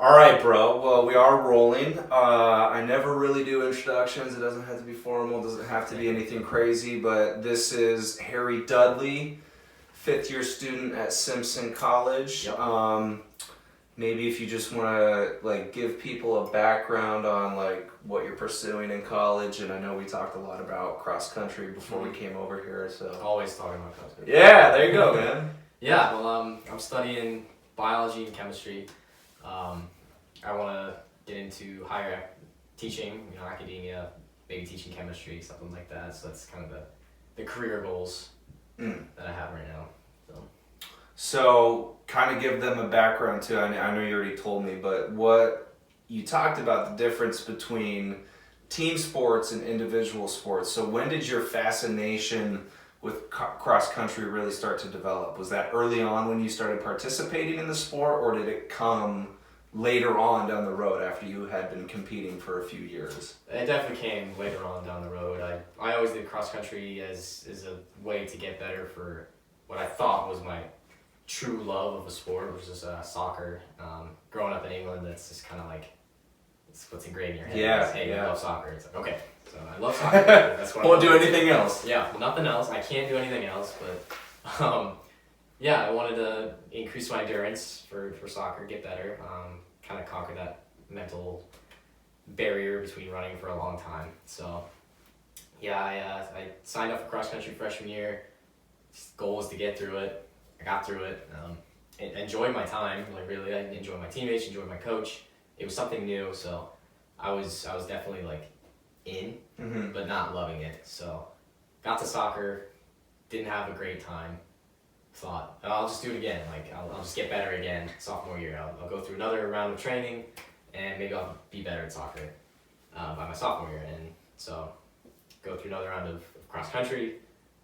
All right, bro. Well, we are rolling. I never really do introductions. It doesn't have to be formal. It doesn't have to be anything crazy. But this is Harry Dudley, fifth-year student at Simpson College. Yep. Maybe if you just want to give people a background on what you're pursuing in college. And I know we talked a lot about cross country before we came over here. So Always talking about cross country. yeah, there you go, man. Yeah, well, I'm studying biology and chemistry. I want to get into higher teaching, academia, maybe teaching chemistry, something like that. So that's kind of the career goals that I have right now. So kind of give them a background too. I know you already told me, but what you talked about the difference between team sports and individual sports. So when did your fascination with cross country really start to develop? Was that early on when you started participating in the sport, or did it come later on down the road after you had been competing for a few years? It definitely came later on down the road. I always did cross country as a way to get better for what I thought was my true love of a sport, which is soccer. Growing up in England, that's just kind of it's what's ingrained in your head. Yeah, Hey, yeah. you love soccer. It's like, okay, so I love soccer. That's what Won't do anything else. Yeah, nothing else. I can't do anything else, but yeah, I wanted to increase my endurance for soccer, get better, kind of conquer that mental barrier between running for a long time. So yeah, I signed up for cross country freshman year. Goal was to get through it. I got through it. Enjoyed my time. Really, I enjoyed my teammates, enjoyed my coach. It was something new, so I was definitely in, but not loving it. So got to soccer, didn't have a great time. Thought I'll just do it again. I'll just get better again sophomore year. I'll go through another round of training, and maybe I'll be better at soccer by my sophomore year. And so go through another round of cross country.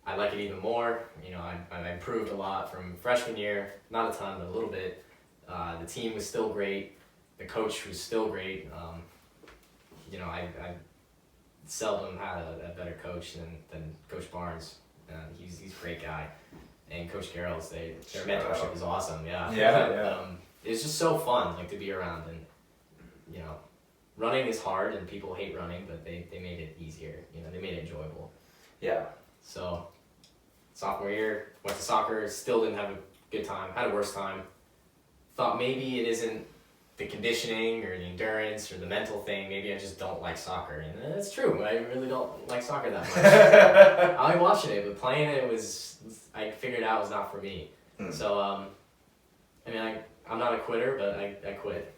I like it even more. I improved a lot from freshman year. Not a ton, but a little bit. The team was still great. The coach was still great. I seldom had a better coach than Coach Barnes. He's a great guy. And Coach Garrels, their mentorship is awesome. Yeah. It's just so fun, to be around. And running is hard, and people hate running, but they made it easier. They made it enjoyable. Yeah. So, sophomore year, went to soccer. Still didn't have a good time. Had a worse time. Thought maybe it isn't the conditioning or the endurance or the mental thing. Maybe I just don't like soccer, and that's true. I really don't like soccer that much. I like watching it, but playing it I figured out was not for me. So I'm not a quitter, but I quit.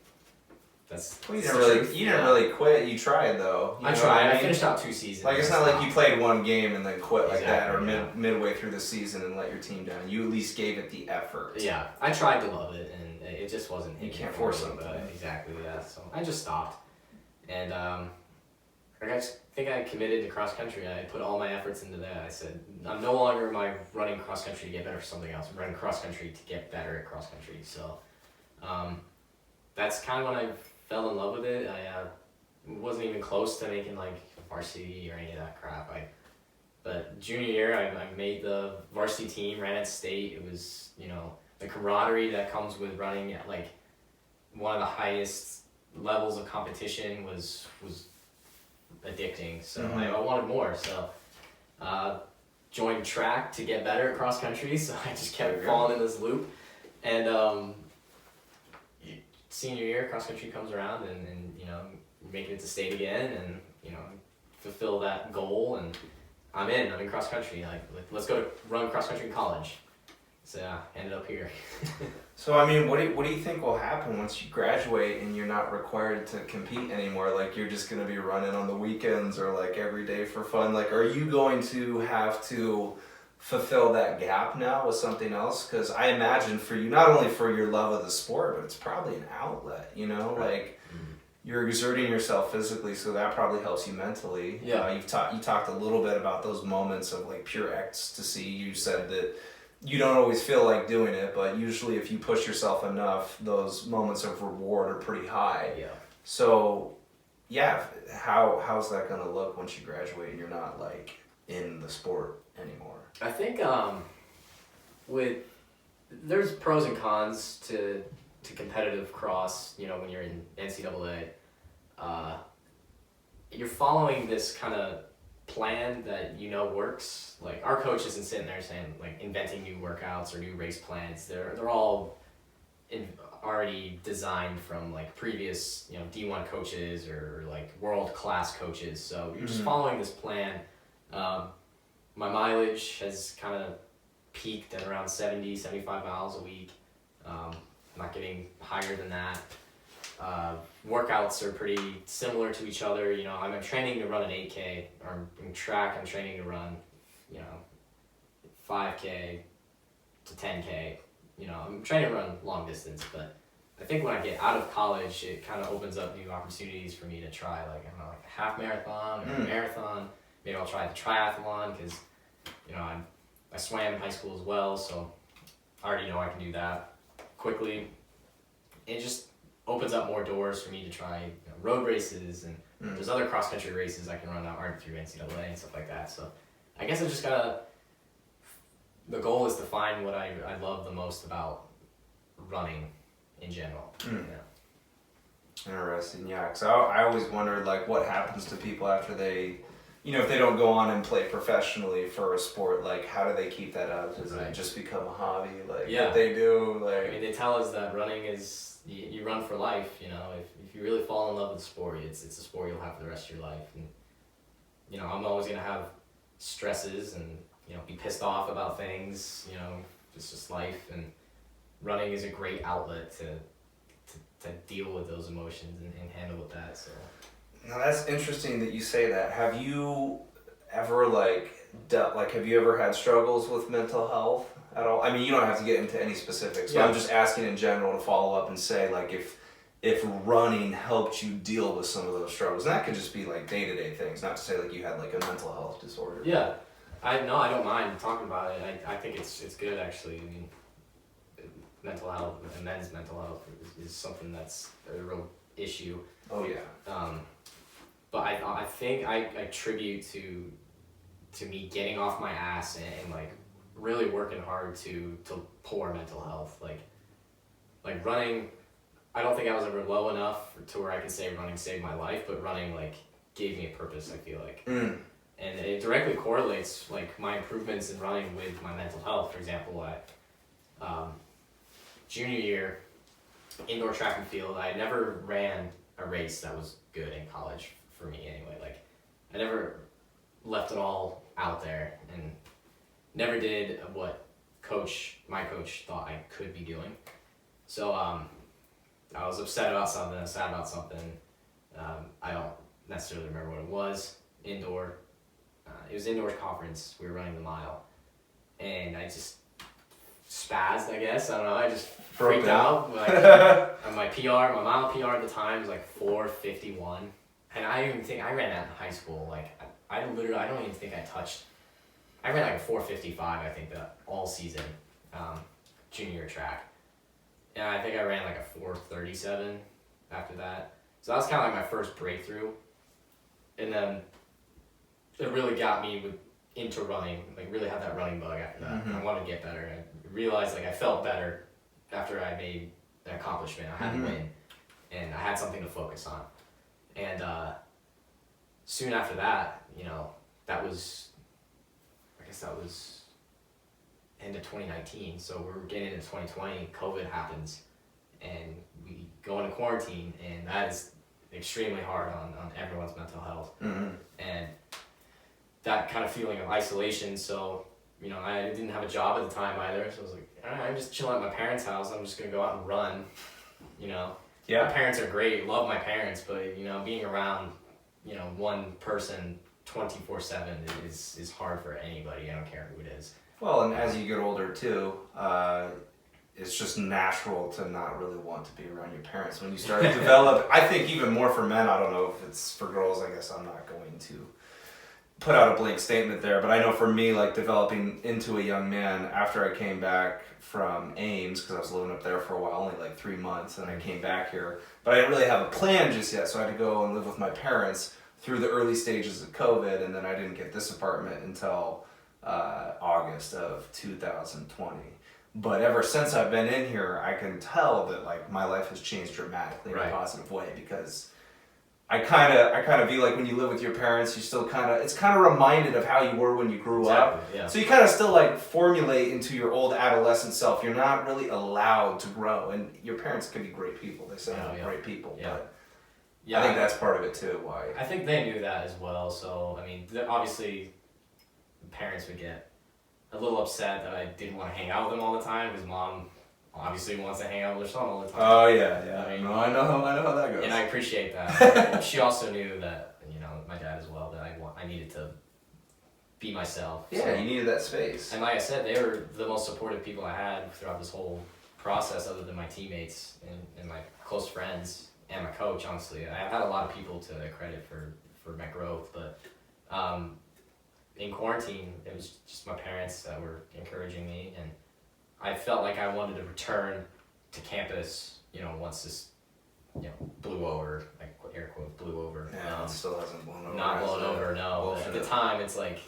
You didn't really quit. You tried though. I tried. I finished out 2 seasons. It's not like you played one game and then quit that, or yeah. midway through the season and let your team down. You at least gave it the effort. Yeah, I tried to love it, and it just wasn't. You can't force something. Exactly. Yeah. So I just stopped, and I think I committed to cross country. I put all my efforts into that. I said, I'm no longer running cross country to get better for something else. I'm running cross country to get better at cross country. So, that's kind of when I fell in love with it. I wasn't even close to making varsity or any of that crap. But junior year, I made the varsity team, ran at state. It was, the camaraderie that comes with running at one of the highest levels of competition was addicting. So I wanted more. So joined track to get better at cross country. So I just kept falling in this loop. And senior year, cross country comes around, and making it to state again, and fulfill that goal, and I'm in cross country. Let's go to run cross country in college. So yeah, ended up here. So what do you think will happen once you graduate and you're not required to compete anymore? You're just gonna be running on the weekends or every day for fun. Are you going to have to fulfill that gap now with something else? Because I imagine for you, not only for your love of the sport, but it's probably an outlet. You're exerting yourself physically, so that probably helps you mentally. Yeah. You talked a little bit about those moments of pure ecstasy. You said that you don't always feel like doing it, but usually if you push yourself enough, those moments of reward are pretty high. Yeah. So, yeah, how's that gonna look once you graduate and you're not in the sport anymore? I think there's pros and cons to to competitive cross, you know, when you're in NCAA, you're following this kind of plan that you know works. Like our coach isn't sitting there saying like inventing new workouts or new race plans. They're all already designed from like previous, you know, D1 coaches or like world class coaches. So you're just following this plan. My mileage has kind of peaked at around 70, 75 miles a week. I'm not getting higher than that. Workouts are pretty similar to each other. You know, I'm training to run an 8K, or in track I'm training to run, you know, 5K to 10K. You know, I'm trying to run long distance, but I think when I get out of college, it kind of opens up new opportunities for me to try, like, I don't know, like a half marathon or a marathon. Maybe I'll try the triathlon because, you know, I swam in high school as well, so I already know I can do that quickly. It just opens up more doors for me to try, you know, road races, and there's other cross country races I can run that aren't through NCAA and stuff like that. So I guess I just gotta. The goal is to find what I love the most about running in general. Yeah. Interesting, yeah. Because I always wondered, like, what happens to people after they, you know, if they don't go on and play professionally for a sport, like, how do they keep that up? Does it just become a hobby, like, that they do? Like, I mean, they tell us that running is, you run for life, you know. If you really fall in love with the sport, it's a sport you'll have for the rest of your life. And, you know, I'm always going to have stresses and, you know, be pissed off about things, you know, it's just life, and running is a great outlet to deal with those emotions and handle with that, so. Now that's interesting that you say that. Have you ever, like, have you ever had struggles with mental health at all? I mean, you don't have to get into any specifics, but I'm just asking in general to follow up and say, like, if running helped you deal with some of those struggles, and that could just be, like, day-to-day things, not to say, like, you had, like, a mental health disorder. Yeah. I don't mind talking about it. I think it's good, actually. I mean, mental health and men's mental health is something that's a real issue. Oh yeah. But I think I attribute to me getting off my ass and like really working hard to poor mental health. Like running, I don't think I was ever low enough to where I could say running saved my life, but running like gave me a purpose, I feel like. And it directly correlates like my improvements in running with my mental health. For example, junior year, indoor track and field, I never ran a race that was good in college for me anyway. Like, I never left it all out there and never did what my coach thought I could be doing. So I was upset about something, sad about something. I don't necessarily remember what it was. Indoor. It was indoor conference. We were running the mile. And I just spazzed, I guess. I don't know. I just freaked out. Like, my mile PR at the time was like 4:51. And I didn't even think, I ran that in high school. Like, I don't even think I ran like a 4:55, I think, all season, junior year track. And I think I ran like a 4:37 after that. So that was kind of like my first breakthrough. And then it really got me into running, like really had that running bug after that. I wanted to get better. I realized like I felt better after I made an accomplishment. I had to win, and I had something to focus on. And soon after that, you know, I guess that was end of 2019. So we're getting into 2020, COVID happens, and we go into quarantine, and that is extremely hard on everyone's mental health. And that kind of feeling of isolation. So, you know, I didn't have a job at the time either. So I was like, all right, I'm just chilling at my parents' house. I'm just going to go out and run, you know. Yeah. My parents are great. Love my parents. But, you know, being around, you know, one person 24/7 is hard for anybody. I don't care who it is. Well, and as you get older too, it's just natural to not really want to be around your parents when you start to develop. I think even more for men. I don't know if it's for girls. I guess I'm not going to put out a blank statement there, but I know for me, like developing into a young man after I came back from Ames, because I was living up there for a while, only like 3 months, and I came back here, but I didn't really have a plan just yet, so I had to go and live with my parents through the early stages of COVID, and then I didn't get this apartment until August of 2020. But ever since I've been in here, I can tell that like my life has changed dramatically in a positive way, because I kind of feel like when you live with your parents, you still it's kind of reminded of how you were when you grew up. Yeah. So you kind of still like formulate into your old adolescent self. You're not really allowed to grow, and your parents can be great people. They sound like great people, but I think that's part of it too. Why? I think they knew that as well. So I mean, obviously, parents would get a little upset that I didn't want to hang out with them all the time, because mom obviously wants to hang out with her son all the time. Oh yeah. I mean, no, I know how that goes. And I appreciate that. She also knew that, my dad as well, that I needed to be myself. Yeah, so, you needed that space. And like I said, they were the most supportive people I had throughout this whole process, other than my teammates and my close friends and my coach. Honestly, I had a lot of people to credit for my growth, but in quarantine, it was just my parents that were encouraging me, and I felt like I wanted to return to campus, once this, blew over, like air quote, blew over. Yeah, it still hasn't blown over. Not blown over, no. At the time, it's like,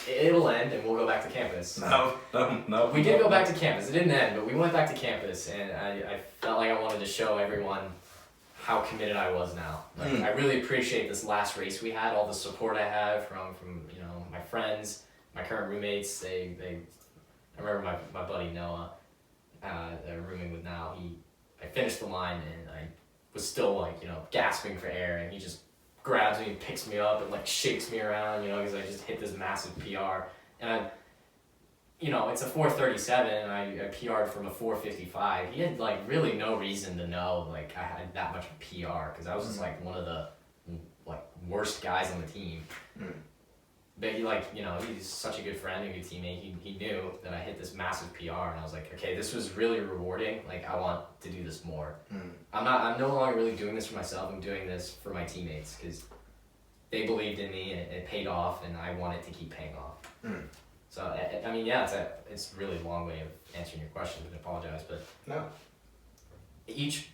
it'll end and we'll go back to campus. No. We did go back to campus. It didn't end, but we went back to campus, and I felt like I wanted to show everyone how committed I was now. Like, I really appreciate this last race we had, all the support I had from my friends, my current roommates. I remember my buddy Noah, that I'm rooming with now. I finished the line and I was still like gasping for air, and he just grabs me and picks me up and like shakes me around, because I just hit this massive PR, and it's a 4:37, and I PR'd from a 4:55. He had like really no reason to know like I had that much PR, because I was just like one of the like worst guys on the team. But he's such a good friend, a good teammate. He knew that I hit this massive PR, and I was like, okay, this was really rewarding. Like, I want to do this more. I'm no longer really doing this for myself. I'm doing this for my teammates, because they believed in me, and it paid off, and I want it to keep paying off. So I mean, it's really a long way of answering your question. I apologize, but no. Each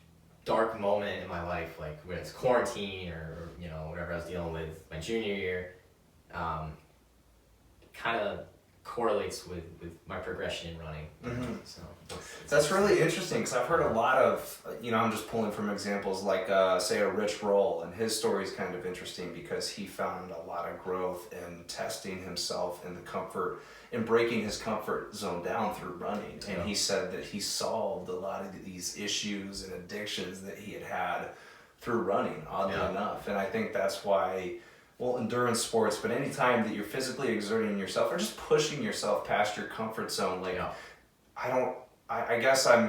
dark moment in my life, like whether it's quarantine or whatever I was dealing with my junior year, kind of correlates with my progression in running. So that's really interesting, because I've heard a lot of, I'm just pulling from examples like say a Rich Roll, and his story is kind of interesting because he found a lot of growth in testing himself in the comfort and breaking his comfort zone down through running. And he said that he solved a lot of these issues and addictions that he had through running, oddly enough. And I think that's why, well, endurance sports, but anytime that you're physically exerting yourself or just pushing yourself past your comfort zone, like, I guess I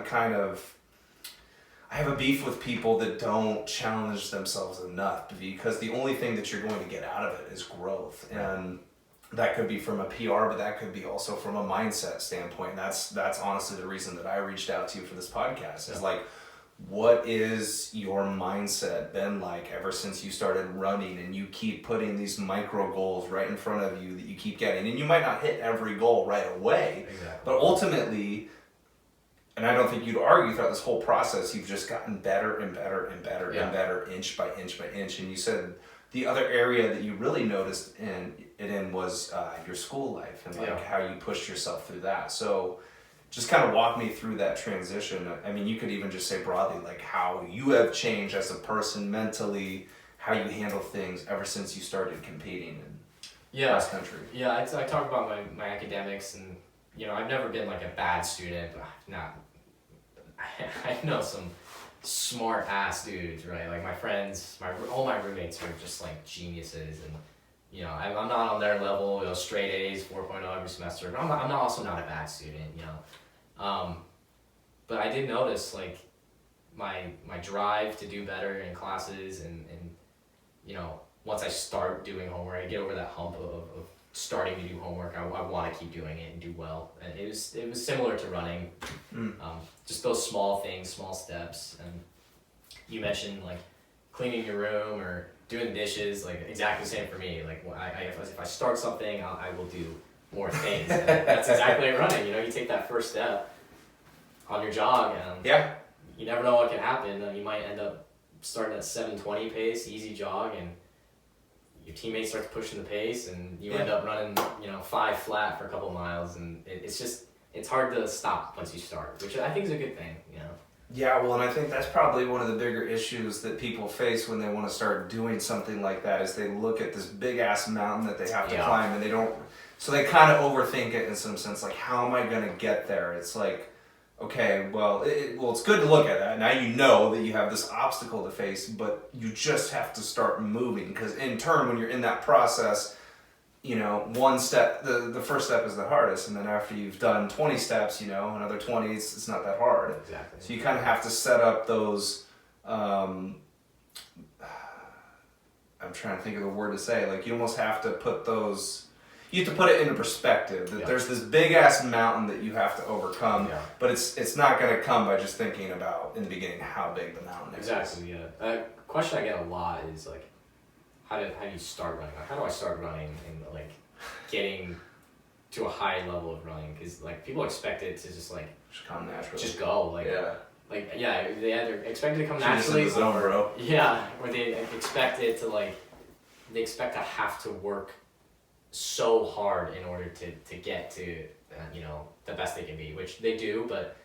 have a beef with people that don't challenge themselves enough, because the only thing that you're going to get out of it is growth. And that could be from a PR, but that could be also from a mindset standpoint. And that's honestly the reason that I reached out to you for this podcast, is like, what is your mindset been like ever since you started running, and you keep putting these micro goals right in front of you that you keep getting, and you might not hit every goal right away, but ultimately, and I don't think you'd argue throughout this whole process, you've just gotten better and better and better and better, inch by inch by inch. And you said the other area that you really noticed in was your school life, and like how you pushed yourself through that. So just kind of walk me through that transition. I mean, you could even just say broadly, like how you have changed as a person mentally, how you handle things ever since you started competing in cross country. Yeah, I talk about my academics, and I've never been like a bad student, but I know some smart ass dudes, right? Like my friends, all my roommates are just like geniuses, and I'm not on their level, straight A's, 4.0 every semester. But I'm also not a bad student, But I did notice like my drive to do better in classes, and once I start doing homework, I get over that hump of starting to do homework. I want to keep doing it and do well. And it was similar to running, just those small things, small steps. And you mentioned like cleaning your room or doing the dishes, like exactly the same for me. Like if I start something, I will do more things. And that's exactly like running. You take that first step on your jog, and you never know what can happen. You might end up starting at 7:20 pace, easy jog, and your teammates start pushing the pace, and you end up running 5 flat for a couple miles, and it's just it's hard to stop once you start, which I think is a good thing, you know. Yeah, well, and I think that's probably one of the bigger issues that people face when they want to start doing something like that is they look at this big ass mountain that they have to climb and they don't, so they kind of overthink it in some sense, like, how am I going to get there? It's like, okay, well, it's good to look at that. Now you know that you have this obstacle to face, but you just have to start moving, because in turn, when you're in that process, you know, one step, the first step is the hardest, and then after you've done 20 steps, you know, another 20, it's not that hard. Exactly. So you kind of have to set up those, I'm trying to think of the word to say, like, you almost have to put those, you have to put it into perspective, that there's this big ass mountain that you have to overcome, but it's not going to come by just thinking about, in the beginning, how big the mountain is. Exactly, yeah. A question I get a lot is, like, how do you start running? Like, how do I start running and, like, getting to a high level of running? Because, like, people expect it to just, like, just come naturally. Just go, like, they either expect it to come naturally, or they expect it to, like, they expect to have to work so hard in order to get to, you know, the best they can be, which they do, but,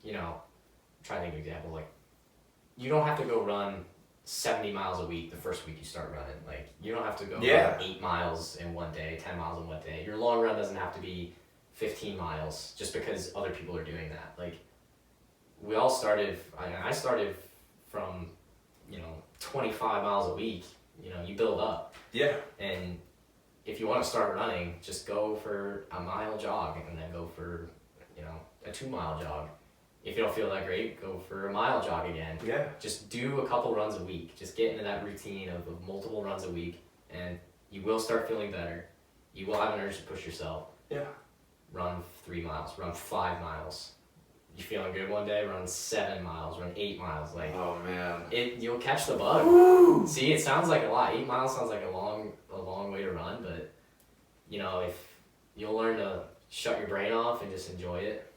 you know, I'm trying to think of an example, like, you don't have to go run 70 miles a week the first week you start running. Like, you don't have to go run 8 miles in one day, 10 miles in one day. Your long run doesn't have to be 15 miles just because other people are doing that. Like, we all started, I started from, you know, 25 miles a week. You know, you build up. Yeah. And if you want to start running, just go for a mile jog and then go for, you know, a 2 mile jog. If you don't feel that great, go for a mile jog again. Yeah. Just do a couple runs a week. Just get into that routine of multiple runs a week, and you will start feeling better. You will have an urge to push yourself. Yeah. Run 3 miles. Run 5 miles. You feeling good one day? Run 7 miles. Run 8 miles. Like, oh man. You'll catch the bug. Woo! See, it sounds like a lot. 8 miles sounds like a long way to run, but you know, if you'll learn to shut your brain off and just enjoy it.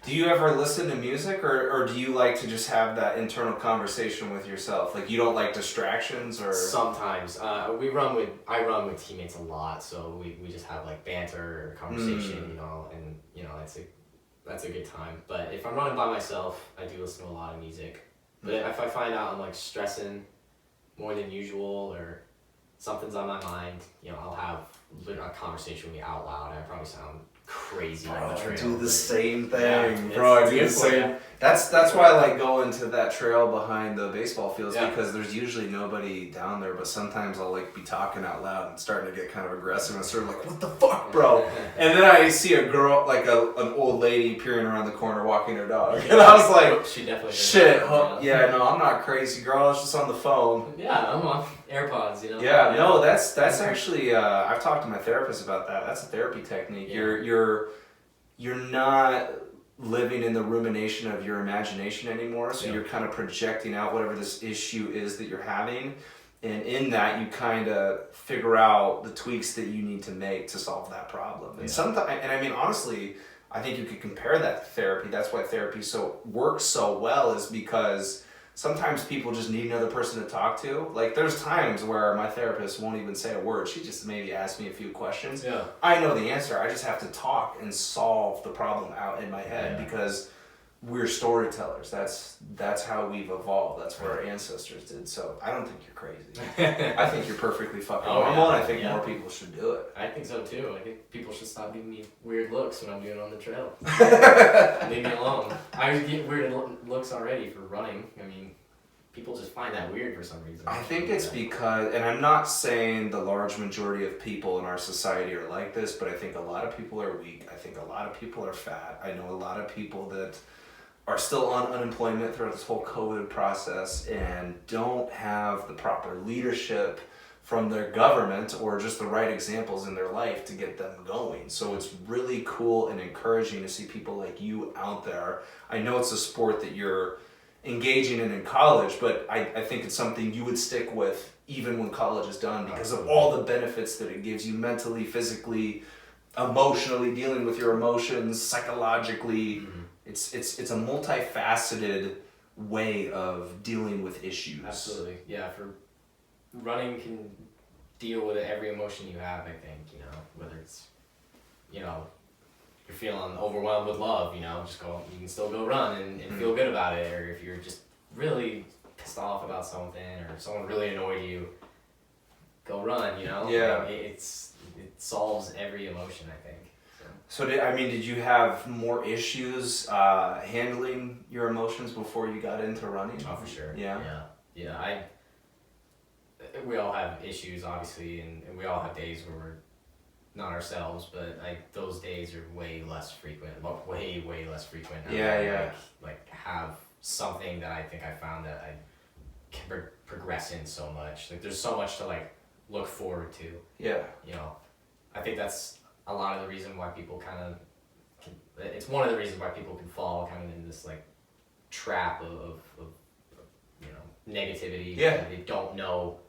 Do you ever listen to music, or do you like to just have that internal conversation with yourself? Like, you don't like distractions, or? Sometimes. I run with teammates a lot, so we just have, like, banter or conversation, you know, and, you know, that's a good time. But if I'm running by myself, I do listen to a lot of music. But if I find out I'm, like, stressing more than usual, or something's on my mind, you know, I'll have a conversation with me out loud. I probably sound crazy on the trail. I do the same thing, yeah, bro. I do the same. That's why I like going to that trail behind the baseball fields, because there's usually nobody down there. But sometimes I'll, like, be talking out loud and starting to get kind of aggressive and sort of like, what the fuck, bro? And then I see a girl, like an old lady peering around the corner walking her dog, and I was like, she definitely shit. No, I'm not crazy, girl. I was just on the phone. Yeah, I'm on AirPods, you know. Yeah, no, that's actually I've talked to my therapist about that. That's a therapy technique. Yeah. You're not living in the rumination of your imagination anymore, so you're kind of projecting out whatever this issue is that you're having, and in that you kind of figure out the tweaks that you need to make to solve that problem. And sometimes, and I mean, honestly, I think you could compare that to therapy. That's why therapy works so well, is because sometimes people just need another person to talk to. Like, there's times where my therapist won't even say a word. She just maybe asks me a few questions. Yeah. I know the answer. I just have to talk and solve the problem out in my head, because we're storytellers. That's how we've evolved. That's what our ancestors did. So I don't think you're crazy. I think you're perfectly fucking normal, and I think more people should do it. I think so too. I think people should stop giving me weird looks when I'm doing it on the trail. Leave me alone. I get weird looks already for running. I mean, people just find that weird for some reason. I think it's because, and I'm not saying the large majority of people in our society are like this, but I think a lot of people are weak. I think a lot of people are fat. I know a lot of people that are still on unemployment throughout this whole COVID process and don't have the proper leadership from their government or just the right examples in their life to get them going. So it's really cool and encouraging to see people like you out there. I know it's a sport that you're engaging in college, but I think it's something you would stick with even when college is done, because of all the benefits that it gives you mentally, physically, emotionally, dealing with your emotions, psychologically. It's a multifaceted way of dealing with issues. Absolutely. Yeah, for running can deal with every emotion you have, I think, you know, whether it's, you know, you're feeling overwhelmed with love, you know, just go. You can still go run and feel good about it. Or if you're just really pissed off about something, or someone really annoyed you, go run. You know. Yeah. Like, it solves every emotion, I think. So did you have more issues handling your emotions before you got into running? Oh, for sure. Yeah. Yeah. We all have issues, obviously, and we all have days where we're not ourselves, but those days are way less frequent, way less frequent. Yeah. Like have something that I think I found that I can progress in so much. Like there's so much to like look forward to. Yeah. You know, I think that's a lot of the reason why people it's one of the reasons why people can fall kind of in this like trap of you know, negativity. Yeah. They don't know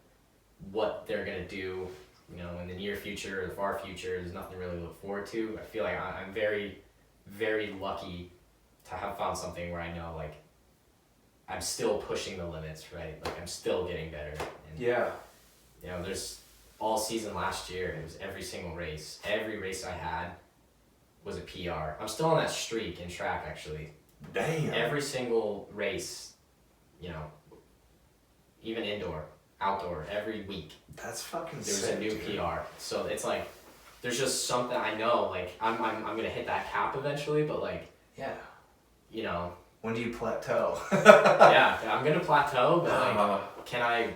what they're gonna do, you know, in the near future or the far future. There's nothing really to look forward to. I feel like I'm very, very lucky to have found something where I know like I'm still pushing the limits, right? Like I'm still getting better. And, Yeah. you know, there's all season last year, it was every single race. Every race I had was a PR. I'm still on that streak in track, actually. Damn. Every single race, you know, even indoor, outdoor, every week, That's fucking there's sick, a new dude. PR. So it's like, there's just something I know, like, I'm gonna hit that cap eventually, but like, Yeah. you know. When do you plateau? Yeah, I'm gonna plateau, but like, can I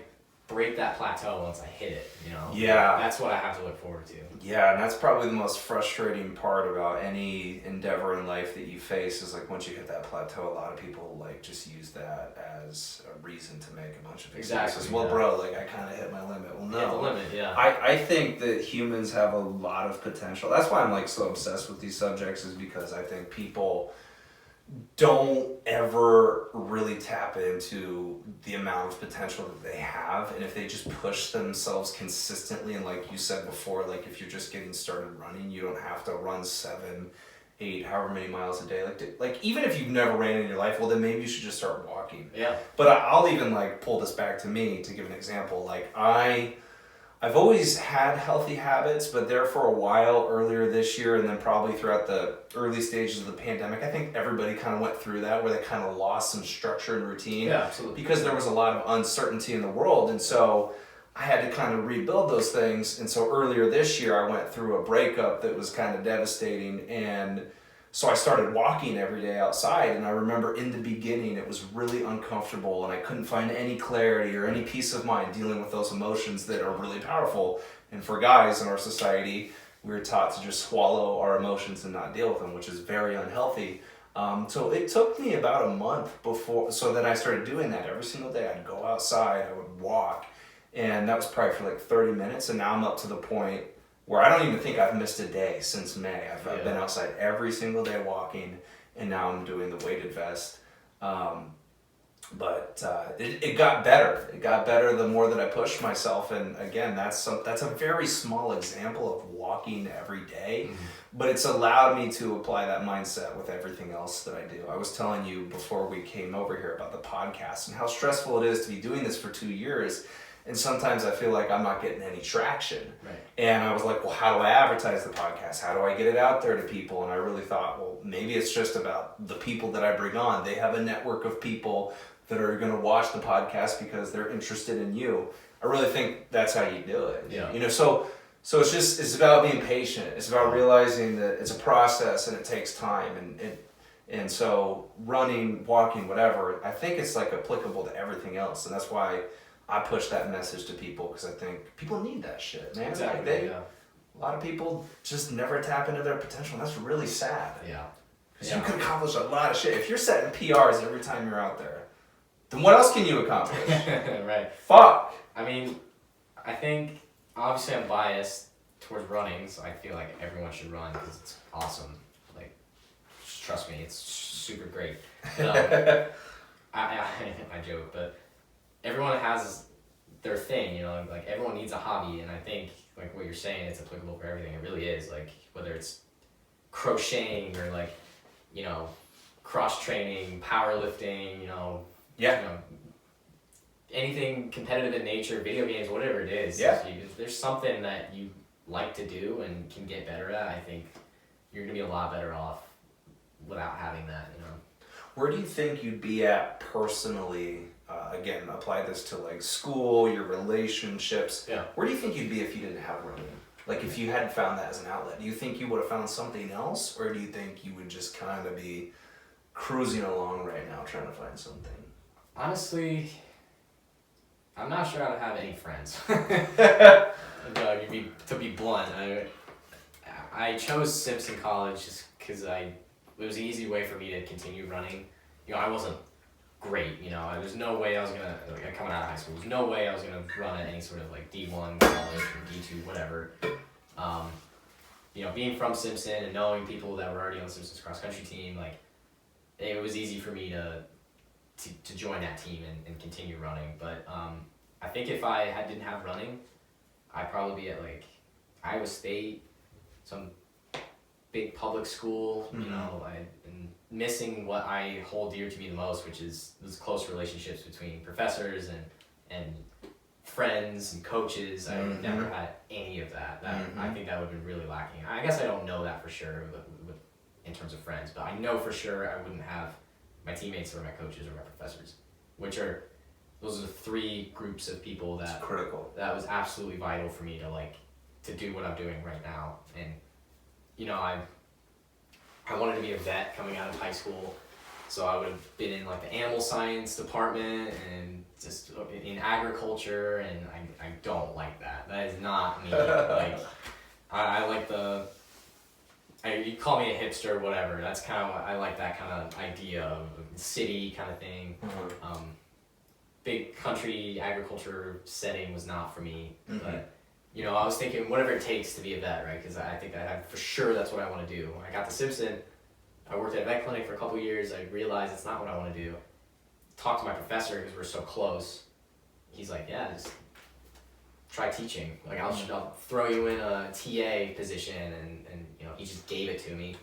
break that plateau once I hit it, you know? Yeah. That's what I have to look forward to. Yeah, and that's probably the most frustrating part about any endeavor in life that you face is like once you hit that plateau, a lot of people like just use that as a reason to make a bunch of excuses. Exactly, Well, yeah. bro, like I kind of hit my limit. Well, no. Yeah, the limit, yeah. I think that humans have a lot of potential. That's why I'm like so obsessed with these subjects, is because I think people don't ever really tap into the amount of potential that they have, and if they just push themselves consistently, and like you said before, like if you're just getting started running, you don't have to run 7, 8, however many miles a day, like even if you've never ran in your life, well then maybe you should just start walking. Yeah. But I'll even like pull this back to me to give an example. Like I've always had healthy habits, but there for a while earlier this year, and then probably throughout the early stages of the pandemic, I think everybody kind of went through that, where they kind of lost some structure and routine. Yeah, absolutely. Because there was a lot of uncertainty in the world, and so I had to kind of rebuild those things. And so earlier this year, I went through a breakup that was kind of devastating, and so I started walking every day outside, and I remember in the beginning it was really uncomfortable, and I couldn't find any clarity or any peace of mind dealing with those emotions that are really powerful. And for guys in our society, we were taught to just swallow our emotions and not deal with them, which is very unhealthy. So it took me about a month before, so then I started doing that every single day. I'd go outside, I would walk, and that was probably for like 30 minutes, and now I'm up to the point where I don't even think I've missed a day since May. I've been outside every single day walking, and now I'm doing the weighted vest. But it got better. It got better the more that I pushed myself, and again, that's a very small example of walking every day, but it's allowed me to apply that mindset with everything else that I do. I was telling you before we came over here about the podcast and how stressful it is to be doing this for 2 years. And sometimes I feel like I'm not getting any traction. Right. And I was like, well, how do I advertise the podcast? How do I get it out there to people? And I really thought, well, maybe it's just about the people that I bring on. They have a network of people that are going to watch the podcast because they're interested in you. I really think that's how you do it. Yeah. You know, so it's about being patient. It's about realizing that it's a process and it takes time. And so running, walking, whatever, I think it's like applicable to everything else. And that's why I push that message to people, because I think people need that shit, man. Exactly. Like a lot of people just never tap into their potential, and that's really sad. Yeah. Because you could accomplish a lot of shit. If you're setting PRs every time you're out there, then what else can you accomplish? Right. Fuck. I mean, I think, obviously I'm biased towards running, so I feel like everyone should run because it's awesome. Like, just trust me, it's super great. But, I joke, but everyone has their thing, you know, like everyone needs a hobby, and I think like what you're saying, it's applicable for everything. It really is, like whether it's crocheting or like, you know, cross training, powerlifting, you know, anything competitive in nature, video games, whatever it is. Yeah. If there's something that you like to do and can get better at, I think you're gonna be a lot better off without having that, you know. Where do you think you'd be at personally? Again, apply this to like school, your relationships. Yeah. Where do you think you'd be if you didn't have running? Like if you hadn't found that as an outlet, do you think you would have found something else, or do you think you would just kind of be cruising along right now trying to find something? Honestly, I'm not sure I'd have any friends. To be blunt, I chose Simpson College just because it was an easy way for me to continue running. You know, I wasn't great, you know, there's no way I was gonna, like, coming out of high school, there's no way I was gonna run at any sort of like D1 college or D2, whatever. You know, being from Simpson and knowing people that were already on the Simpson's cross country team, like, it was easy for me to join that team and continue running. But I think if I didn't have running, I'd probably be at like Iowa State, some big public school, you know, and missing what I hold dear to me the most, which is those close relationships between professors and friends and coaches. I never had any of that. I think that would have been really lacking. I guess I don't know that for sure in terms of friends, but I know for sure I wouldn't have my teammates or my coaches or my professors, those are the three groups of people that it's critical. That was absolutely vital for me to do what I'm doing right now. And you know, I wanted to be a vet coming out of high school, so I would have been in like the animal science department and just in agriculture, and I don't like that. That is not me. Like I like you call me a hipster or whatever. That's kind of what I like, that kind of idea of city kind of thing. Big country agriculture setting was not for me, but you know, I was thinking whatever it takes to be a vet, right? Because I think for sure that's what I want to do. When I got to Simpson, I worked at a vet clinic for a couple of years. I realized it's not what I want to do. Talked to my professor because we're so close. He's like, yeah, just try teaching. Like I'll throw you in a TA position, and you know, he just gave it to me.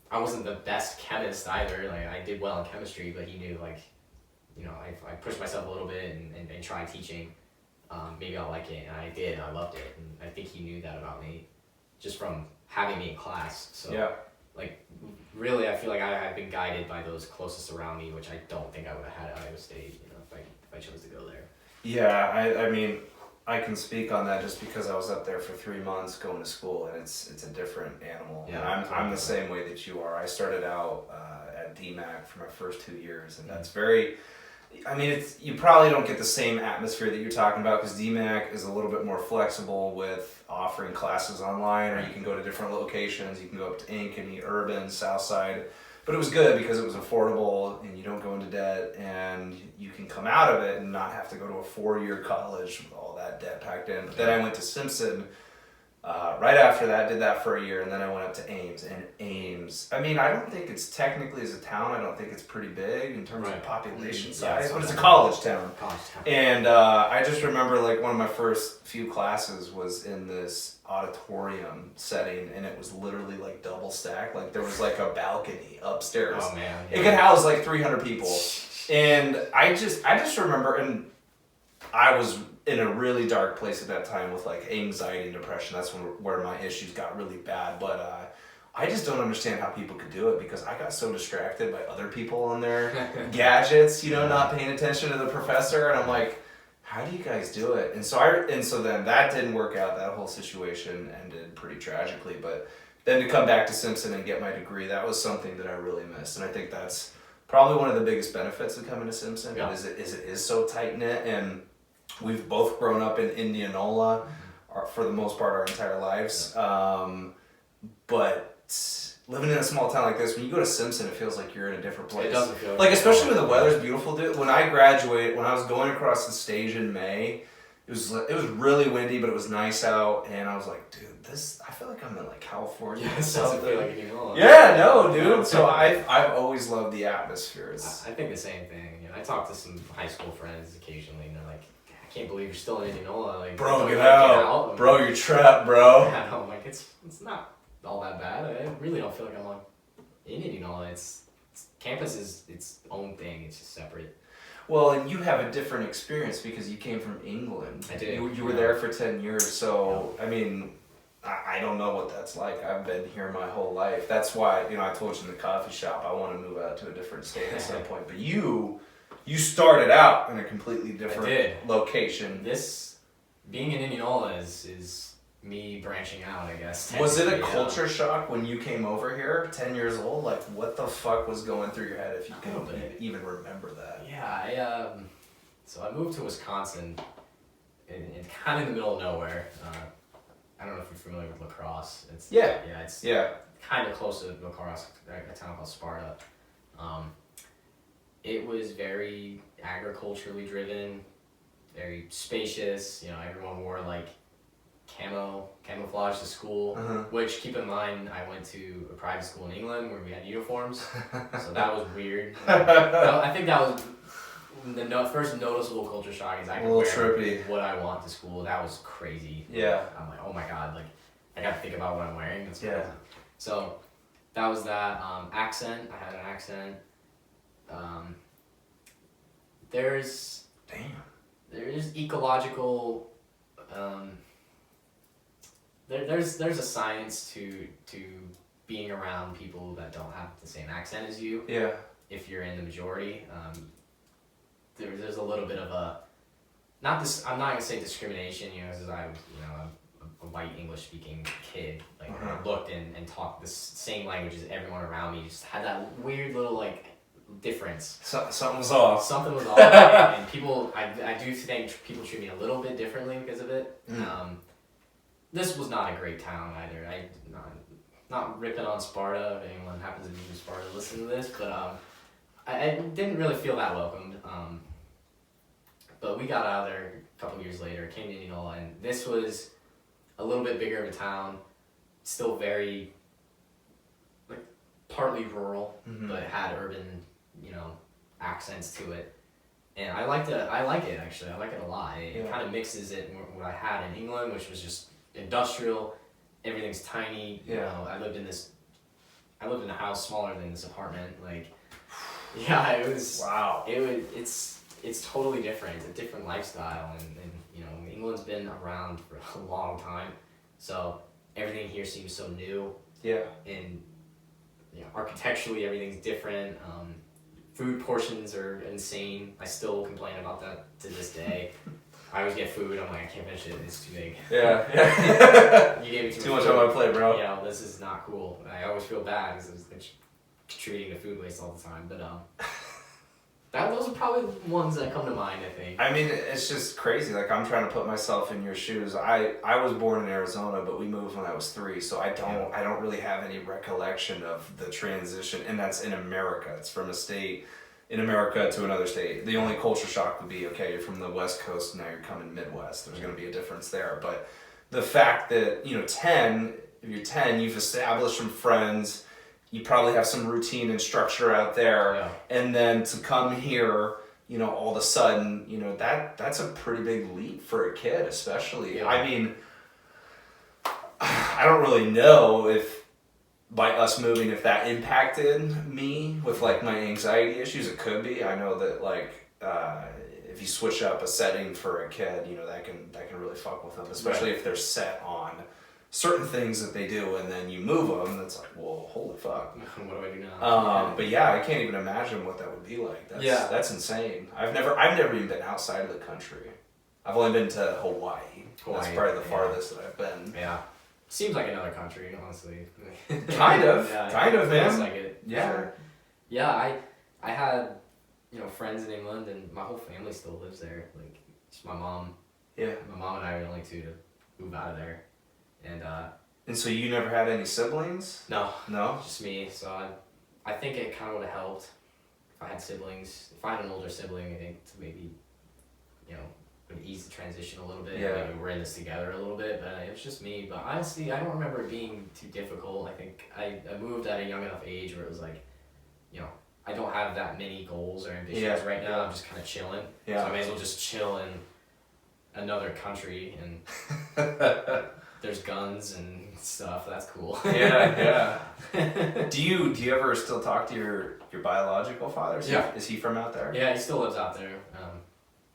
I wasn't the best chemist either. Like I did well in chemistry, but he knew, like, you know, I pushed myself a little bit and tried teaching. Maybe I'll like it, and I did. I loved it, and I think he knew that about me, just from having me in class. So yeah. Like, really, I feel like I've been guided by those closest around me, which I don't think I would have had at Iowa State, you know, if I chose to go there. Yeah, I mean, I can speak on that just because I was up there for 3 months going to school, and it's a different animal. Yeah, and I'm the same way that you are. I started out at DMAC for my first 2 years, and that's very. I mean, you probably don't get the same atmosphere that you're talking about, because DMAC is a little bit more flexible with offering classes online, or you can go to different locations. You can go up to Ankeny, Urban, Southside. But it was good because it was affordable and you don't go into debt, and you can come out of it and not have to go to a 4-year college with all that debt packed in. But then I went to Simpson right after that, did that for a year, and then I went up to Ames. And Ames, I mean, I don't think it's technically, as a town, I don't think it's pretty big in terms of population size, but it's a college town. And I just remember, like, one of my first few classes was in this auditorium setting, and it was literally like double stacked. Like there was like a balcony upstairs. Oh man. It could house like 300 people. And I just remember, and I was in a really dark place at that time with like anxiety and depression. That's where my issues got really bad. But I just don't understand how people could do it, because I got so distracted by other people on their gadgets, you know, not paying attention to the professor. And I'm like, how do you guys do it? And so then that didn't work out. That whole situation ended pretty tragically. But then to come back to Simpson and get my degree, that was something that I really missed. And I think that's probably one of the biggest benefits of coming to Simpson. Yeah. Is it is so tight knit, and we've both grown up in Indianola, for the most part, our entire lives. But living in a small town like this, when you go to Simpson, it feels like you're in a different place. It doesn't feel like especially when the weather's beautiful, dude. When I graduated, when I was going across the stage in May, it was really windy, but it was nice out, and I was like, dude, I feel like I'm in like California. Yeah, it doesn't feel like Indianola. Yeah, no, dude. So I've always loved the atmosphere. I think the same thing. You know, I talk to some high school friends occasionally, and they're like, I can't believe you're still in Indianola. Like, bro, get out. Bro, you're trapped, bro. Yeah, no, I'm like, it's not all that bad. I really don't feel like I'm in Indianola. Campus is its own thing. It's just separate. Well, and you have a different experience because you came from England. I did. You were there for 10 years, so, I mean, I don't know what that's like. I've been here my whole life. That's why, I told you in the coffee shop, I want to move out to a different state at some point. But you started out in a completely different location. This, being in Indianola is me branching out, I guess. Was it a culture shock when you came over here, 10 years old? Like, what the fuck was going through your head if you can even remember that? Yeah, so I moved to Wisconsin, in kind of in the middle of nowhere. I don't know if you're familiar with La Crosse. It's kind of close to La Crosse, a town called Sparta. It was very agriculturally driven, very spacious. Everyone wore like camouflage to school, which, keep in mind, I went to a private school in England where we had uniforms, so that was weird. I think that was the first noticeable culture shock. Is I could wear trippy. What I want to school. That was crazy. Yeah. I'm like, oh my god, like I got to think about what I'm wearing. That's crazy. So that was that. Accent. I had an accent. There's ecological. There's a science to being around people that don't have the same accent as you. Yeah. If you're in the majority, there's a little bit of a, I'm not gonna say discrimination, because I'm a white English speaking kid, like I looked and talked the same language as everyone around me, just had that weird little like difference. Something was off. Something was off, and people, I do think people treat me a little bit differently because of it. This was not a great town either. Not ripping on Sparta. If anyone happens to be from Sparta, listen to this, but I didn't really feel that welcomed. But we got out of there a couple years later, came to Indianola, and this was a little bit bigger of a town, still very like partly rural, but it had urban, accents to it. And I like it actually. I like it a lot. It kind of mixes it with what I had in England, which was just industrial. Everything's tiny. I lived in a house smaller than this apartment. Like, it was. Wow. It's totally different. It's a different lifestyle, and England's been around for a long time, so everything here seems so new. Yeah. And architecturally everything's different. Food portions are insane. I still complain about that to this day. I always get food, I'm like, I can't finish it, it's too big. Yeah. You gave me too much on my plate, bro. This is not cool. I always feel bad because it's contributing to food waste all the time, but those are probably the ones that come to mind, I think. I mean, it's just crazy. Like, I'm trying to put myself in your shoes. I was born in Arizona, but we moved when I was 3, so I don't really have any recollection of the transition, and that's in America. It's from a state in America to another state. The only culture shock would be, okay, you're from the West Coast, now you're coming Midwest. There's going to be a difference there. But the fact that, if you're 10, you've established some friends, you probably have some routine and structure out there, and then to come here, all of a sudden, that's a pretty big leap for a kid, especially. I mean, I don't really know if by us moving, if that impacted me with like my anxiety issues. It could be. I know that like if you switch up a setting for a kid, that can really fuck with them, especially if they're set on certain things that they do, and then you move them. It's like, well, holy fuck. What do I do now? But I can't even imagine what that would be like. That's insane. I've never even been outside of the country. I've only been to Hawaii. That's probably the farthest that I've been. Yeah. Seems like another country, honestly. Kind of, man. Feels like it. Yeah. Sure. Yeah, I had, friends in England, and my whole family still lives there. Like, just my mom. Yeah. My mom and I are the only two to move out of there. And so you never had any siblings? No. No? Just me. So I think it kind of would have helped if I had siblings. If I had an older sibling, I think to maybe, would ease the transition a little bit. Yeah. Maybe we're in this together a little bit, but it was just me. But honestly, I don't remember it being too difficult. I think I moved at a young enough age where it was like, I don't have that many goals or ambitions right now. I'm just kind of chilling. Yeah. So I may as well just chill in another country, and there's guns and stuff. That's cool. Yeah. Do you ever still talk to your biological father? Is he from out there? Yeah, he still lives out there.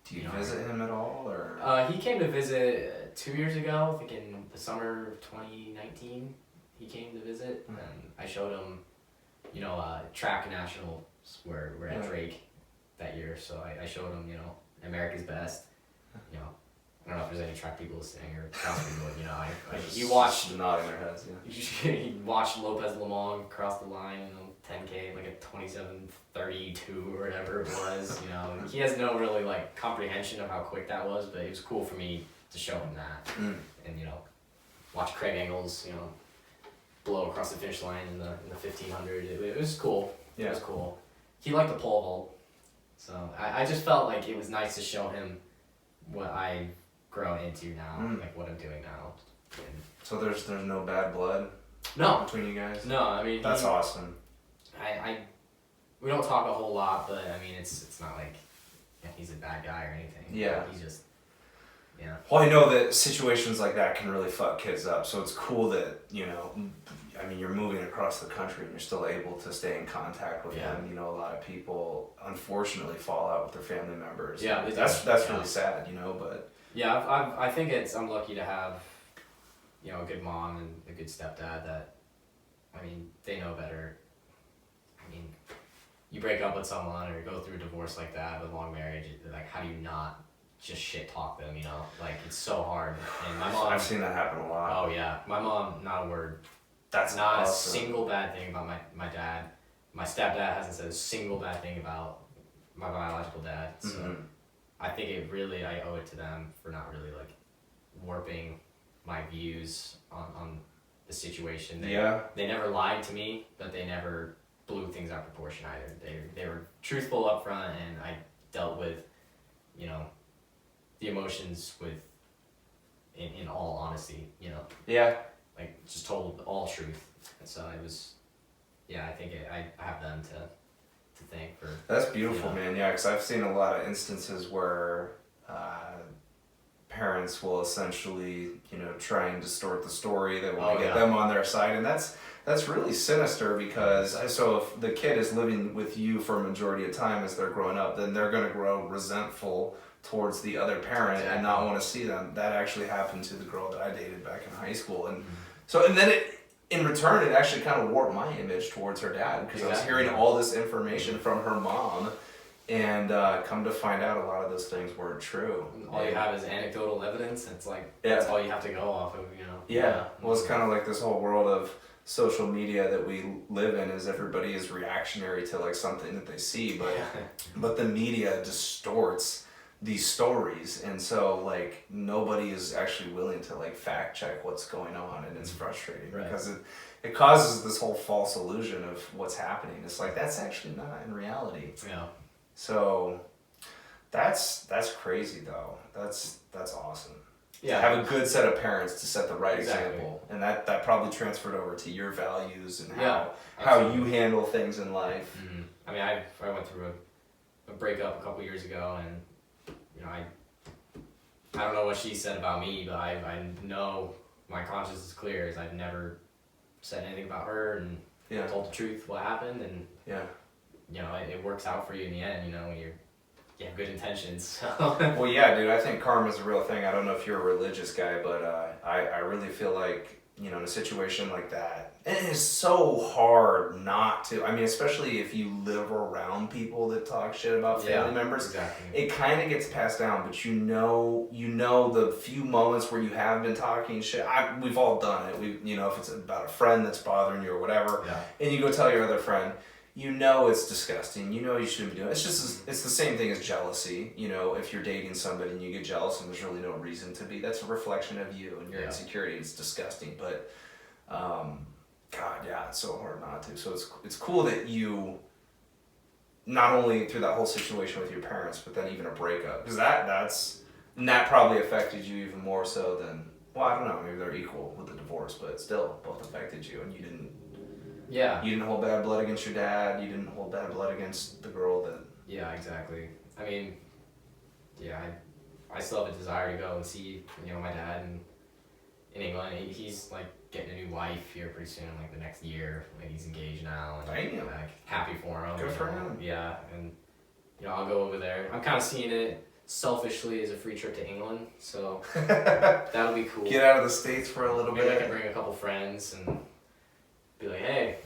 Do you visit him at all, or? He came to visit 2 years ago. I think in the summer of 2019, he came to visit, and I showed him, track nationals we're at Drake that year. So I showed him, America's Best. I don't know if there's any track people listening or cross people, he watched nodding their heads. Yeah. He watched Lopez Lamong cross the line, 10K, like a 27:32 or whatever it was. He has no really like comprehension of how quick that was, but it was cool for me to show him that, and watch Craig Engels, blow across the finish line in the 1500. It was cool. Yeah. It was cool. He liked the pole vault, so I just felt like it was nice to show him what I've grown into now, like what I'm doing now. And so there's no bad blood. No. Between you guys. No, I mean that's awesome. We don't talk a whole lot, but I mean it's not like he's a bad guy or anything. Yeah. He's just. Yeah. Well, I know that situations like that can really fuck kids up, so it's cool that, you're moving across the country and you're still able to stay in contact with him. A lot of people, unfortunately, fall out with their family members. Yeah. That's really sad, but... Yeah, I think I'm lucky to have, a good mom and a good stepdad that, they know better. You break up with someone or go through a divorce like that, with a long marriage, like, how do you not just shit talk them, Like, it's so hard. And my mom... I've seen that happen a lot. Oh, yeah. My mom, not a word. That's not awesome. A single bad thing about my dad. My stepdad hasn't said a single bad thing about my biological dad. So I think I owe it to them for not really, like, warping my views on the situation. They never lied to me, but they never blew things out of proportion either. They were truthful up front, and I dealt with, the emotions in all honesty, Yeah. Like, just told all truth. And so it was, I think I have them to thank for... That's beautiful, man. Yeah, because I've seen a lot of instances where parents will essentially, try and distort the story. They want to get them on their side, and that's really sinister because so if the kid is living with you for a majority of time as they're growing up, then they're going to grow resentful towards the other parent and not want to see them. That actually happened to the girl that I dated back in high school, and then in return it actually kind of warped my image towards her dad because I was hearing all this information from her mom, and come to find out a lot of those things weren't true. All you have is anecdotal evidence. It's like that's all you have to go off of, Yeah. Well, it's kind of like this whole world of social media that we live in is everybody is reactionary to like something that they see, but the media distorts these stories, and so like nobody is actually willing to like fact check what's going on, and it's frustrating because it causes this whole false illusion of what's happening. It's like that's actually not in reality. Yeah. So that's crazy though. That's awesome. Yeah. To have a good set of parents to set the right example, and that probably transferred over to your values and how you handle things in life. Mm-hmm. I went through a breakup a couple years ago, and I don't know what she said about me, but I know my conscience is clear, as I've never said anything about her and told the truth what happened, and it works out for you in the end, when you have good intentions. So. Well, yeah, dude, I think karma's a real thing. I don't know if you're a religious guy, but I really feel like, in a situation like that, it is so hard not to. Especially if you live around people that talk shit about family members. Exactly. It kind of gets passed down, but you know the few moments where you have been talking shit. We've all done it. If it's about a friend that's bothering you or whatever, and you go tell your other friend, it's disgusting. You shouldn't be doing it. It's the same thing as jealousy. If you're dating somebody and you get jealous and there's really no reason to be, that's a reflection of you and your insecurity. It's disgusting. But, God, yeah, it's so hard not to. So it's cool that you, not only through that whole situation with your parents, but then even a breakup. Because that probably affected you even more so than, well, I don't know, maybe they're equal with the divorce, but still both affected you, and you didn't. Yeah. You didn't hold bad blood against your dad. You didn't hold bad blood against the girl that... Yeah, exactly. I still have a desire to go and see, my dad in England. He's, like, getting a new wife here pretty soon, like, the next year. Like, he's engaged now. And, happy for him. Good for him. Yeah, and, I'll go over there. I'm kind of seeing it selfishly is a free trip to England, so that'll be cool. Get out of the States for a little Maybe I bit. can bring a couple friends and be like, hey,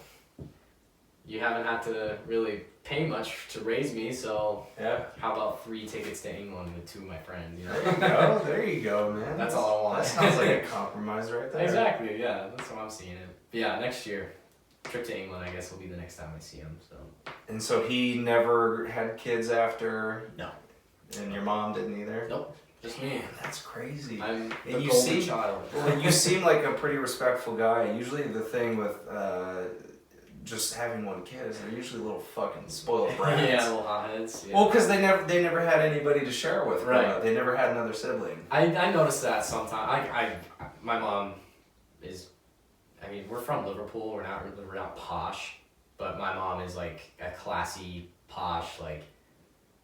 you haven't had to really pay much to raise me, so Yeah. how about 3 tickets to England with 2 of my friends? You know? There you go. There you go, man. That's all I want. That sounds like a compromise right there. Exactly, yeah, that's how I'm seeing it. But yeah, next year, trip to England, I guess, will be the next time I see him. So. And so he never had kids after. No. And your mom didn't either. Nope, just me. That's crazy. I'm the And you golden seem- child. Well, you seem like a pretty respectful guy. Usually, the thing with just having one kid is they're usually little fucking spoiled brats. Yeah, little hotheads. Yeah. Well, because they never had anybody to share with. Right. They never had another sibling. I noticed that sometimes. My mom is, I mean, we're from Liverpool. We're not posh, but my mom is like a classy, posh, like,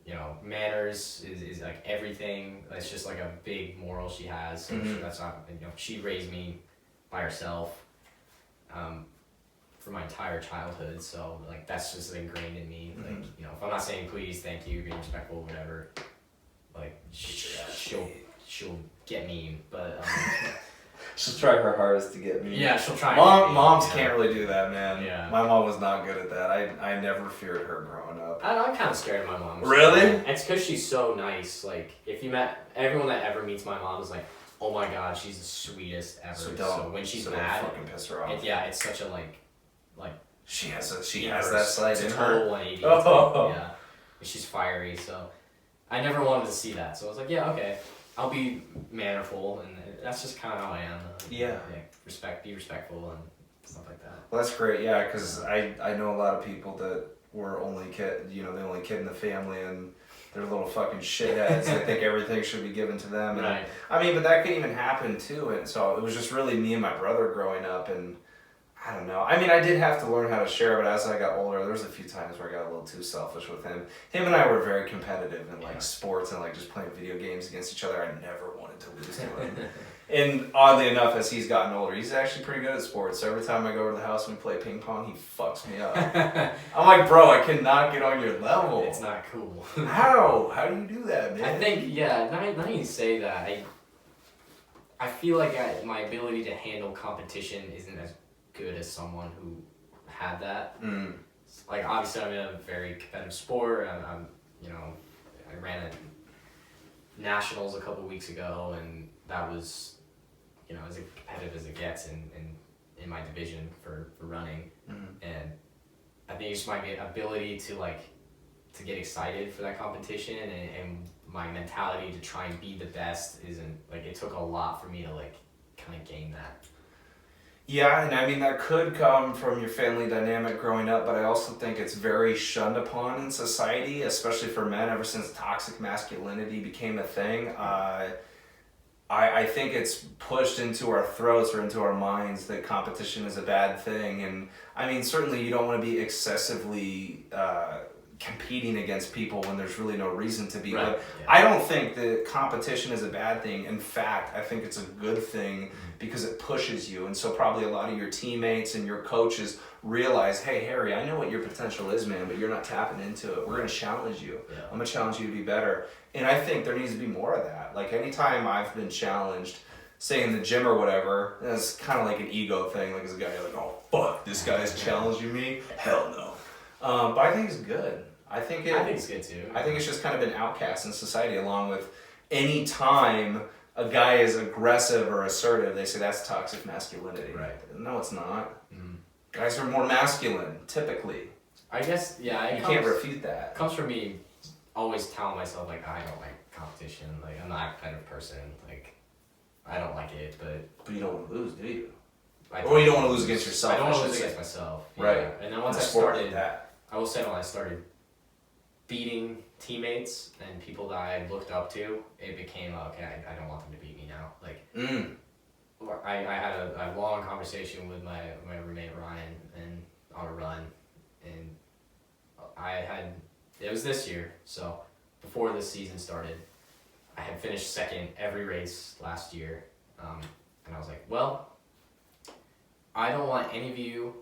you know, manners is like everything. It's just like a big moral she has. So that's not, you know, she raised me by herself, for my entire childhood. So like that's just ingrained in me. Like, you know, if I'm not saying please, thank you, being respectful, whatever, like she'll get me, but. She'll try her hardest to get me. Yeah, she'll try. Moms can't really do that, man. Yeah. My mom was not good at that. I never feared her growing up. I'm kind of scared of my mom. Really? It's because she's so nice. Like, if you met everyone that ever meets my mom is like, oh my god, she's the sweetest ever. So when she's mad, don't fucking piss her off. it's such a like. She has that side in total her. 180. Oh. Yeah, she's fiery. So I never wanted to see that. So I was like, yeah, okay, I'll be mannerful, and that's just kind of how I am. Yeah. Be respectful and stuff like that. Well, that's great. Yeah, because I know a lot of people that were the only kid in the family, and they're little fucking shitheads. They think everything should be given to them. And, Right. I mean, but that could even happen too. And so it was just really me and my brother growing up, and I don't know. I mean, I did have to learn how to share, but as I got older, there was a few times where I got a little too selfish with him. Him and I were very competitive in like sports and like just playing video games against each other. I never wanted to lose to him. And oddly enough, as he's gotten older, he's actually pretty good at sports. So every time I go over to the house and we play ping pong, he fucks me up. I'm like, bro, I cannot get on your level. It's not cool. How? How do you do that, man? I think, yeah, now you say that, I feel like my ability to handle competition isn't as good as someone who had that. Like, obviously I'm in a very competitive sport. I'm you know, I ran at nationals a couple weeks ago, and that was, you know, as competitive as it gets in my division for running. And I think it's my ability to get excited for that competition, and my mentality to try and be the best isn't, like, it took a lot for me to like kind of gain that. Yeah, and I mean, that could come from your family dynamic growing up, but I also think it's very shunned upon in society, especially for men, ever since toxic masculinity became a thing. I think it's pushed into our throats or into our minds that competition is a bad thing. And I mean, certainly you don't want to be excessively competing against people when there's really no reason to be. Right. But I don't think that competition is a bad thing. In fact, I think it's a good thing because it pushes you. And so probably a lot of your teammates and your coaches realize, hey, Harry, I know what your potential is, man, but you're not tapping into it. We're going to challenge you. Yeah. I'm going to challenge you to be better. And I think there needs to be more of that. Like, anytime I've been challenged, say in the gym or whatever, it's kind of like an ego thing. Like, as a guy, you're like, oh, fuck, this guy's challenging me? Hell no. But I think it's good. I think it's good too. I think it's just kind of been outcast in society, along with any time a guy is aggressive or assertive, they say that's toxic masculinity. Right. No, it's not. Guys are more masculine, typically. I guess, yeah. You can't refute that. It comes from me always telling myself, like, I don't like competition. Like, I'm not a competitive person. Like, I don't like it, but you don't want to lose, do you? Or you don't want to lose against yourself. I don't want to lose against myself. Right. Yeah. And then once I started, I will say when I started beating teammates and people that I looked up to, it became, okay, I don't want them to beat me now. Like, I had a long conversation with my roommate Ryan and on a run, and it was this year, so before this season started, I had finished second every race last year, and I was like, well, I don't want any of you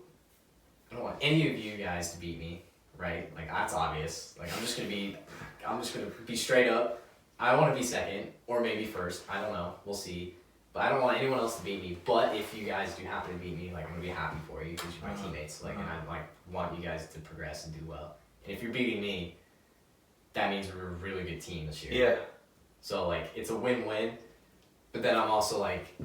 guys to beat me, right? Like, that's obvious. Like, I'm just gonna be straight up. I want to be second or maybe first. I don't know. We'll see. But I don't want anyone else to beat me. But if you guys do happen to beat me, like I'm gonna be happy for you because you're my teammates. Like, and I like want you guys to progress and do well. And if you're beating me, that means we're a really good team this year. Yeah. So like it's a win-win. But then I'm also like,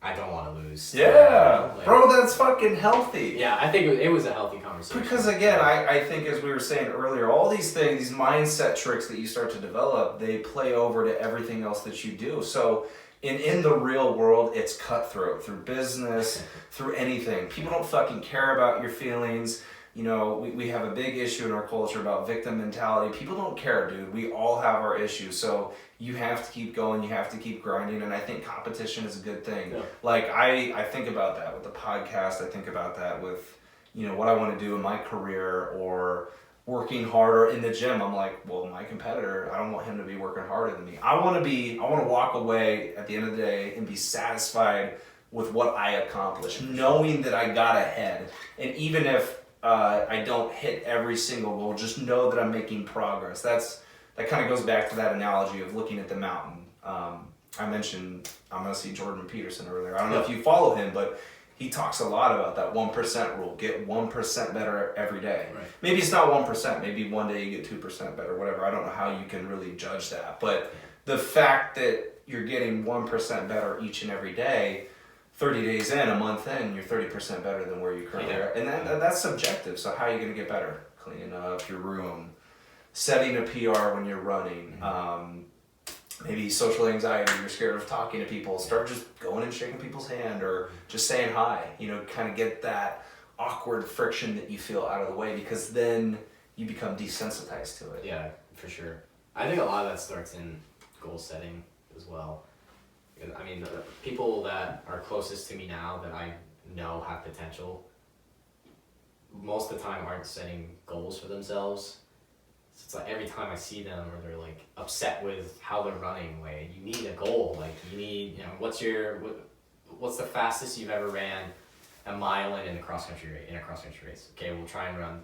I don't want to lose. Yeah, like, bro, that's fucking healthy. Yeah, I think it was a healthy conversation. Because again, I think as we were saying earlier, all these things, these mindset tricks that you start to develop, they play over to everything else that you do. So in the real world, it's cutthroat through business, through anything. People don't fucking care about your feelings. You know, we have a big issue in our culture about victim mentality. People don't care, dude. We all have our issues. So you have to keep going. You have to keep grinding. And I think competition is a good thing. Yeah. Like, I think about that with the podcast. I think about that with, you know, what I want to do in my career or working harder in the gym. I'm like, well, my competitor, I don't want him to be working harder than me. I want to walk away at the end of the day and be satisfied with what I accomplished, knowing that I got ahead. And even if I don't hit every single goal, just know that I'm making progress. That kind of goes back to that analogy of looking at the mountain. I mentioned I'm going to see Jordan Peterson earlier. I don't know if you follow him, but he talks a lot about that 1% rule. Get 1% better every day. Right. Maybe it's not 1%. Maybe one day you get 2% better, whatever. I don't know how you can really judge that. But the fact that you're getting 1% better each and every day, 30 days in, a month in, you're 30% better than where you currently are. And that's subjective. So how are you going to get better? Cleaning up your room, setting a PR when you're running, maybe social anxiety, you're scared of talking to people, start just going and shaking people's hand or just saying hi, you know, kind of get that awkward friction that you feel out of the way, because then you become desensitized to it. Yeah, for sure. I think a lot of that starts in goal setting as well. I mean, the people that are closest to me now that I know have potential, most of the time aren't setting goals for themselves. So it's like every time I see them or they're like upset with how they're running, like you need a goal. Like you need, you know, what's the fastest you've ever ran a mile in a cross country race? Okay, we'll try and run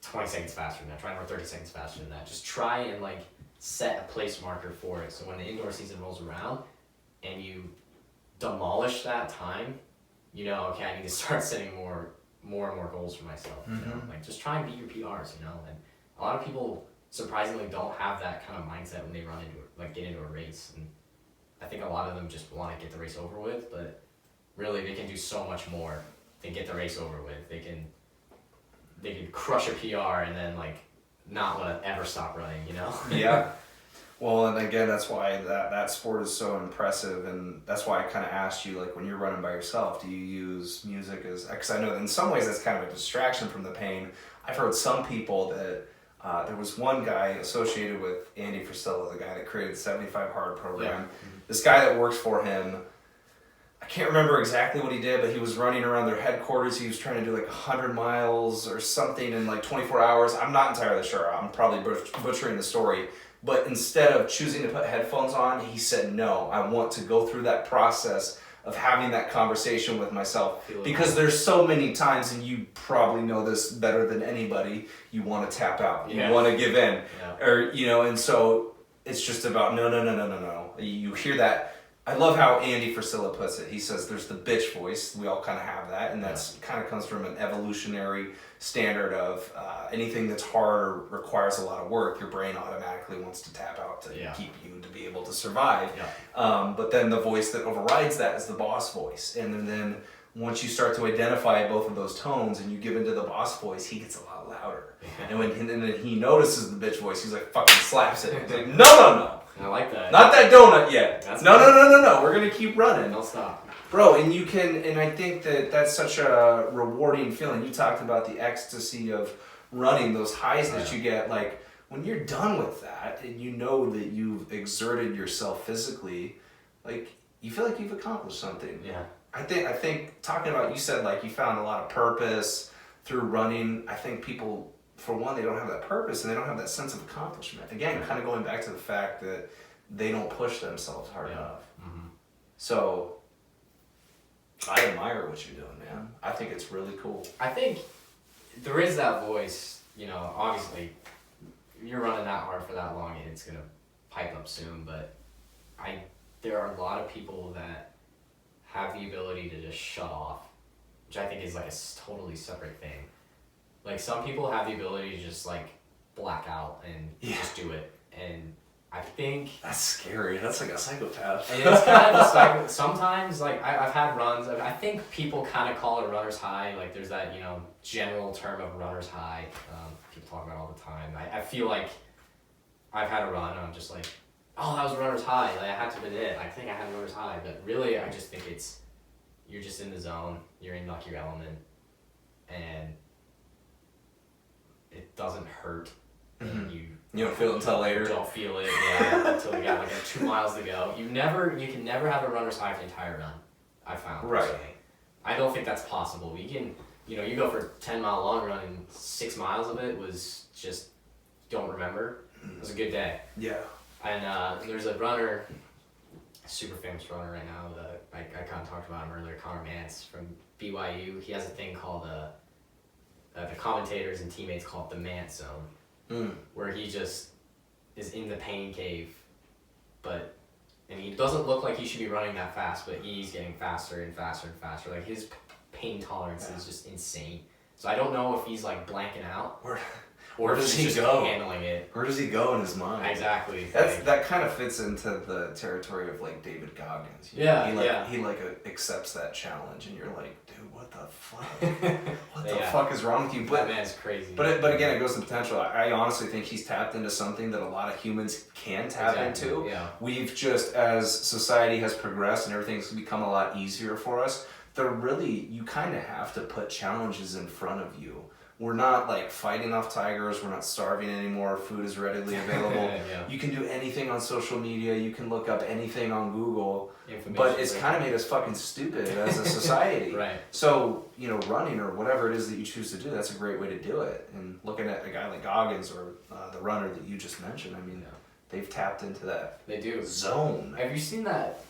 20 seconds faster than that. Try and run 30 seconds faster than that. Just try and like set a place marker for it. So when the indoor season rolls around and you demolish that time, you know, okay, I need to start setting more and more goals for myself. You know, like just try and beat your PRs. You know, and a lot of people surprisingly don't have that kind of mindset when they get into a race, and I think a lot of them just want to get the race over with, but really they can do so much more than get the race over with. They can crush a PR and then like not want to ever stop running, you know? Yeah. Well, and again, that's why that sport is so impressive, and that's why I kind of asked you, like, when you're running by yourself, do you use music as, because I know that in some ways that's kind of a distraction from the pain. I've heard some people that there was one guy associated with Andy Frisella, the guy that created the 75 Hard program. Yeah. This guy that works for him, I can't remember exactly what he did, but he was running around their headquarters. He was trying to do like 100 miles or something in like 24 hours. I'm not entirely sure. I'm probably butchering the story. But instead of choosing to put headphones on, he said, no, I want to go through that process of having that conversation with myself, because there's so many times, and you probably know this better than anybody, you want to tap out, you want to give in, or, you know, and so it's just about no. You hear that. I love how Andy Frisella puts it. He says there's the bitch voice. We all kind of have that, and that's kind of comes from an evolutionary standard of anything that's hard or requires a lot of work, your brain automatically wants to tap out to keep you to be able to survive. But then the voice that overrides that is the boss voice, and then once you start to identify both of those tones and you give into the boss voice, he gets a lot louder. And then he notices the bitch voice, he's like fucking slaps it. He's like, no. I like that. Not that donut yet. That's No. We're gonna keep running. Don't stop. Bro, and I think that's such a rewarding feeling. You talked about the ecstasy of running, those highs that you get. Like, when you're done with that and you know that you've exerted yourself physically, like, you feel like you've accomplished something. Yeah. I think talking about, you said like you found a lot of purpose through running. I think people, for one, they don't have that purpose and they don't have that sense of accomplishment. Again, kind of going back to the fact that they don't push themselves hard enough. Mm-hmm. So I admire what you're doing, man. I think it's really cool. I think there is that voice, you know, obviously, if you're running that hard for that long, it's going to pipe up soon, but there are a lot of people that have the ability to just shut off, which I think is like a totally separate thing. Like some people have the ability to just like black out and just do it, and I think that's scary. That's like a psychopath. And it's kind of like sometimes like I've had runs. I think people kind of call it a runner's high. Like there's that general term of runner's high. People talk about all the time. I feel like I've had a run and I'm just like, oh, that was a runner's high. Like I had to admit it. I think I had a runner's high, but really I just think you're just in the zone. You're in like your element, and it doesn't hurt. And you don't feel it until later. You don't feel it, yeah, until you got like 2 miles to go. You can never have a runner's high for the entire run. I found personally. I don't think that's possible. You can, you go for a 10-mile long run and 6 miles of it was just don't remember. It was a good day. Yeah. And there's a runner, a super famous runner right now. I kind of talked about him earlier, Connor Mance from BYU. He has a thing called the commentators and teammates call it the Mance zone. Where he just is in the pain cave, and he doesn't look like he should be running that fast, but he's getting faster and faster and faster. Like his pain tolerance is just insane. So I don't know if he's like blanking out, where does he just go? Handling it. Where does he go in his mind? Exactly. That kind of fits into the territory of like David Goggins. He accepts that challenge, and you're like, dude, what the fuck? What the fuck is wrong with you? That man's crazy. But again, it goes to potential. I honestly think he's tapped into something that a lot of humans can tap into. Yeah. We've just, as society has progressed and everything's become a lot easier for us, you kind of have to put challenges in front of you. We're not like fighting off tigers. We're not starving anymore. Food is readily available. You can do anything on social media. You can look up anything on Google. But it's kind of made us fucking stupid as a society. Right. So, running or whatever it is that you choose to do, that's a great way to do it. And looking at a guy like Goggins or the runner that you just mentioned, I mean, they've tapped into that zone. Have you seen that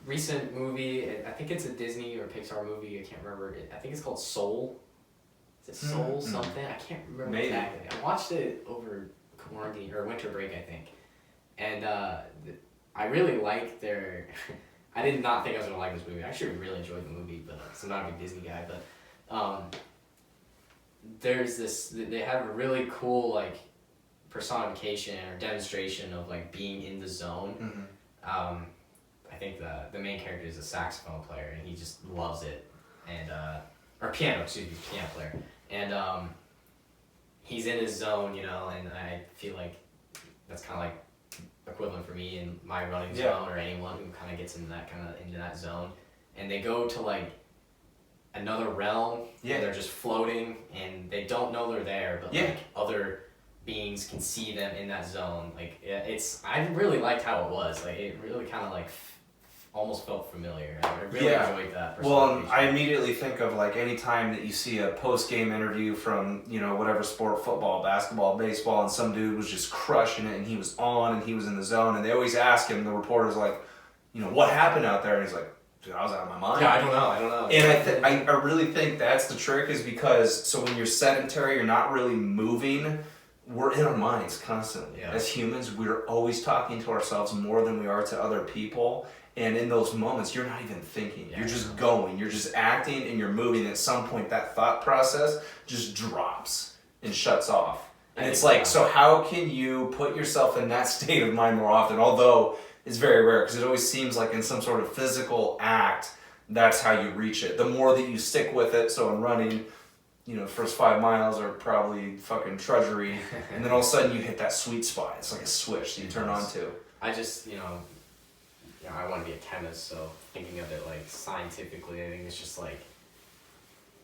recent movie? I think it's a Disney or Pixar movie. I can't remember. I think it's called Soul. Is it Soul something? I can't remember exactly. I watched it over quarantine or winter break, I think, and I really liked their. I did not think I was gonna like this movie. I actually really enjoyed the movie, but I'm not a big Disney guy. But there's this. They have a really cool like personification or demonstration of like being in the zone. I think the main character is a saxophone player, and he just loves it, and or piano player. And he's in his zone, and I feel like that's kind of like equivalent for me in my running zone or anyone who kind of gets into that zone. And they go to like another realm. Yeah. They're just floating and they don't know they're there, but like other beings can see them in that zone. Like I really liked how it was. Like it really kind of like almost felt familiar. I really enjoyed that. Well, I immediately think of like any time that you see a post-game interview from, whatever sport, football, basketball, baseball, and some dude was just crushing it and he was on and he was in the zone, and they always ask him, the reporter's like, what happened out there? And he's like, dude, I was out of my mind. Yeah, I don't know. And I really think that's the trick, is because, so when you're sedentary, you're not really moving, we're in our minds constantly. Yeah. As humans, we're always talking to ourselves more than we are to other people. And in those moments, you're not even thinking. You're just going. You're just acting and you're moving. And at some point, that thought process just drops and shuts off. And it's like, so how can you put yourself in that state of mind more often? Although it's very rare, because it always seems like in some sort of physical act, that's how you reach it. The more that you stick with it, so in running, the first 5 miles are probably fucking trudgery. And then all of a sudden, you hit that sweet spot. It's like a switch that you turn on to. I just, I want to be a chemist, so thinking of it like scientifically, I think it's just like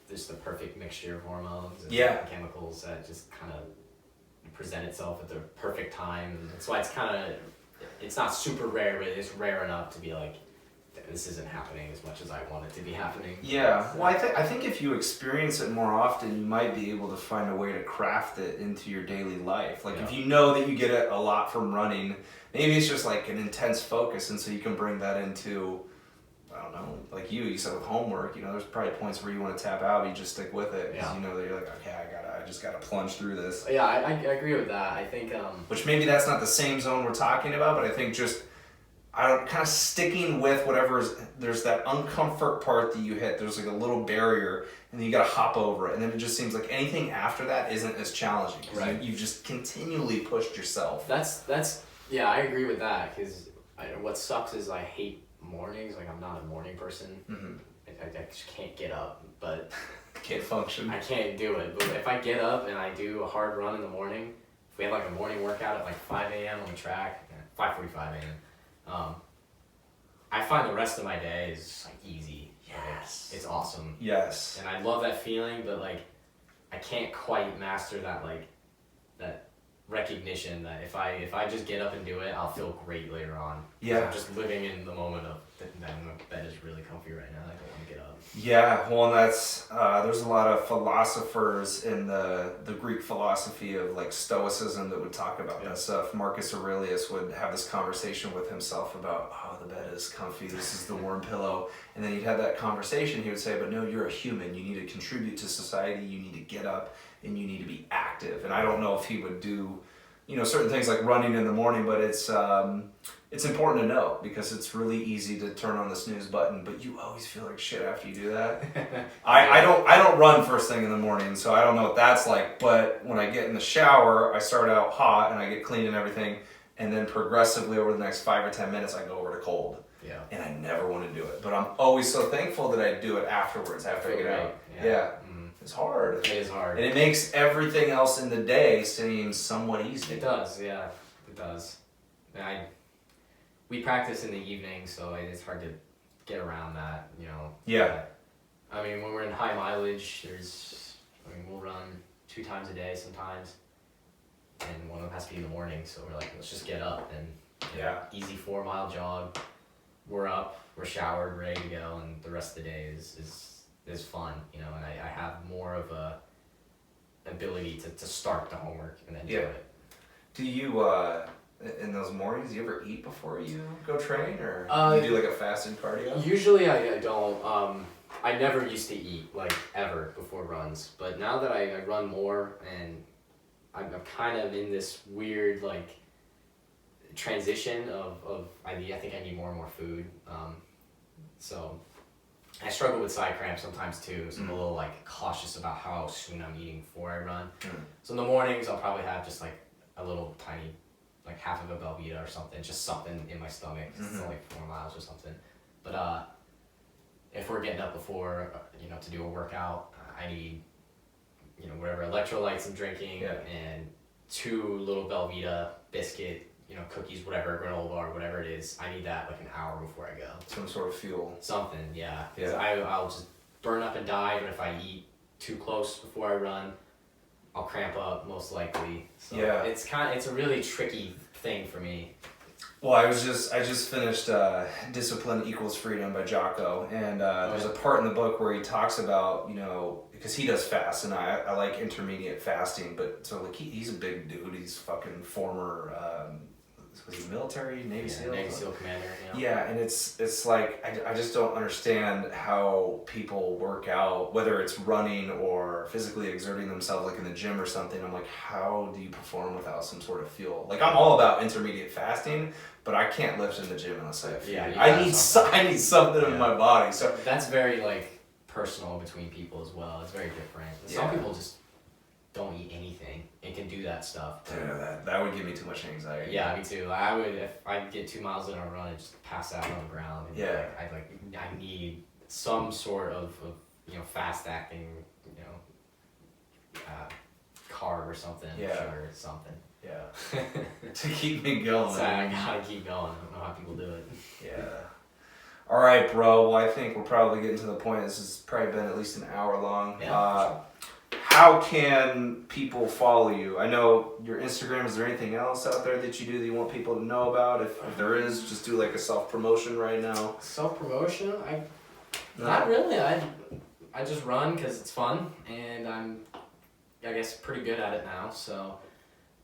there's the perfect mixture of hormones and chemicals that just kind of present itself at the perfect time, and that's why it's not super rare, but it's rare enough to be like, this isn't happening as much as I want it to be happening. Yeah, well, I think if you experience it more often, you might be able to find a way to craft it into your daily life. Like if you know that you get it a lot from running, maybe it's just like an intense focus, and so you can bring that into, I don't don't know, like you said with homework, you know, there's probably points where you want to tap out, but you just stick with it because you know that you're like, okay, I just gotta plunge through this. Yeah, I agree with that. I think which maybe that's not the same zone we're talking about, but I think just kind of sticking with whatever is, there's that uncomfort part that you hit. There's like a little barrier, and then you got to hop over it, and then it just seems like anything after that isn't as challenging. Right. You've just continually pushed yourself. That's yeah, I agree with that because what sucks is I hate mornings. Like I'm not a morning person. Mm-hmm. I just can't get up, but can't function. I can't do it. But if I get up and I do a hard run in the morning, if we have like a morning workout at like 5 a.m. on the track, 5:45 a.m. I find the rest of my day is like easy. Yes. It's awesome. Yes. And I love that feeling, but like I can't quite master that that recognition that if I just get up and do it, I'll feel great later on. Yeah. I'm just living in the moment of that my bed is really comfy right now. I don't want to get up. Yeah, well, and that's there's a lot of philosophers in the Greek philosophy of like Stoicism that would talk about that stuff. Marcus Aurelius would have this conversation with himself about, oh, the bed is comfy, this is the warm pillow, and then he'd have that conversation. He would say, but no, you're a human. You need to contribute to society. You need to get up and you need to be active. And I don't know if he would do, you know, certain things like running in the morning, but it's important to know because it's really easy to turn on the snooze button, but you always feel like shit after you do that. I don't run first thing in the morning, so I don't know what that's like, but when I get in the shower, I start out hot and I get clean and everything, and then progressively over the next 5 or 10 minutes, I go over to cold. Yeah. And I never want to do it, but I'm always so thankful that I do it afterwards, after I get out. Yeah. It's hard. It is hard. And it makes everything else in the day seem somewhat easy. It does, yeah. It does. We practice in the evening, so it's hard to get around that, you know. Yeah. I mean, when we're in high mileage, we'll run 2 times a day sometimes, and one of them has to be in the morning, so we're like, let's just get up, and easy 4-mile jog. We're up, we're showered, ready to go, and the rest of the day is fun, you know, and I have more of a ability to start the homework and then do it. Do you, in those mornings, do you ever eat before you go train, or you do like a fasted cardio? Usually I don't. I never used to eat, like, ever before runs, but now that I run more and I'm kind of in this weird, like, transition of I think I need more and more food. So I struggle with side cramps sometimes too, so I'm a little like cautious about how soon I'm eating before I run. So in the mornings I'll probably have just like a little tiny, like half of a Belvita or something, just something in my stomach. It's only 4 miles or something. But if we're getting up before, you know, to do a workout, I need, you know, whatever electrolytes I'm drinking and 2 little Belvita biscuit, you know, cookies, whatever, granola bar, whatever it is. I need that like an hour before I go. Some sort of fuel. Something, yeah. I'll just burn up and die, but if I eat too close before I run, I'll cramp up most likely. So it's a really tricky thing for me. Well, I just finished Discipline Equals Freedom by Jocko, and there's a part in the book where he talks about, you know, because he does fast, and I like intermediate fasting, but so like he's a big dude. He's fucking former was he military, Navy SEAL? Navy SEAL commander, Yeah, and it's like, I just don't understand how people work out, whether it's running or physically exerting themselves, like in the gym or something. I'm like, how do you perform without some sort of fuel? Like, I'm all about intermediate fasting, but I can't lift in the gym unless I have fuel. I need something in my body. So that's very, like, personal between people as well. It's very different. Some people just don't eat anything and can do that stuff. That would give me too much anxiety. Yeah, me too. I would, if I get 2 miles in a run and just pass out on the ground. And I need some sort of you know, fast acting, you know, carb or something, sugar or something. Yeah. To keep me going. So I gotta keep going. I don't know how people do it. Yeah. All right, bro. Well, I think we're probably getting to the point. This has probably been at least an hour long. Yeah, how can people follow you? I know your Instagram. Is there anything else out there that you do that you want people to know about? If there is, just do like a self-promotion right now. Self-promotion? Not really. I just run because it's fun, and I'm, I guess, pretty good at it now. So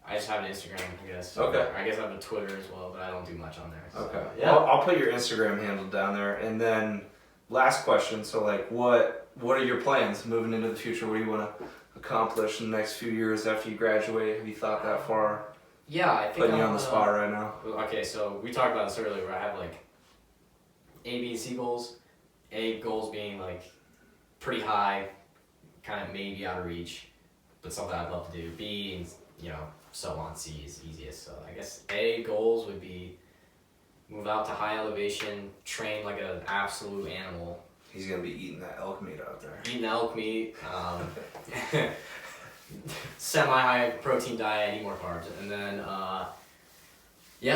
I just have an Instagram, I guess. Okay. I guess I have a Twitter as well, but I don't do much on there. So, okay. Yeah. Well, I'll put your Instagram handle down there, and then last question. So like, what are your plans moving into the future? What do you want to accomplish in the next few years after you graduate? Have you thought that far? Yeah, I think Putting you on the spot right now. Okay, so we talked about this earlier where I have like A, B, and C goals. A goals being like pretty high, kind of maybe out of reach, but something I'd love to do. B, and you know, so on. C is easiest. So I guess A goals would be move out to high elevation, train like an absolute animal. He's gonna be eating that elk meat out there. Eating elk meat, semi-high protein diet, eat more carbs, and then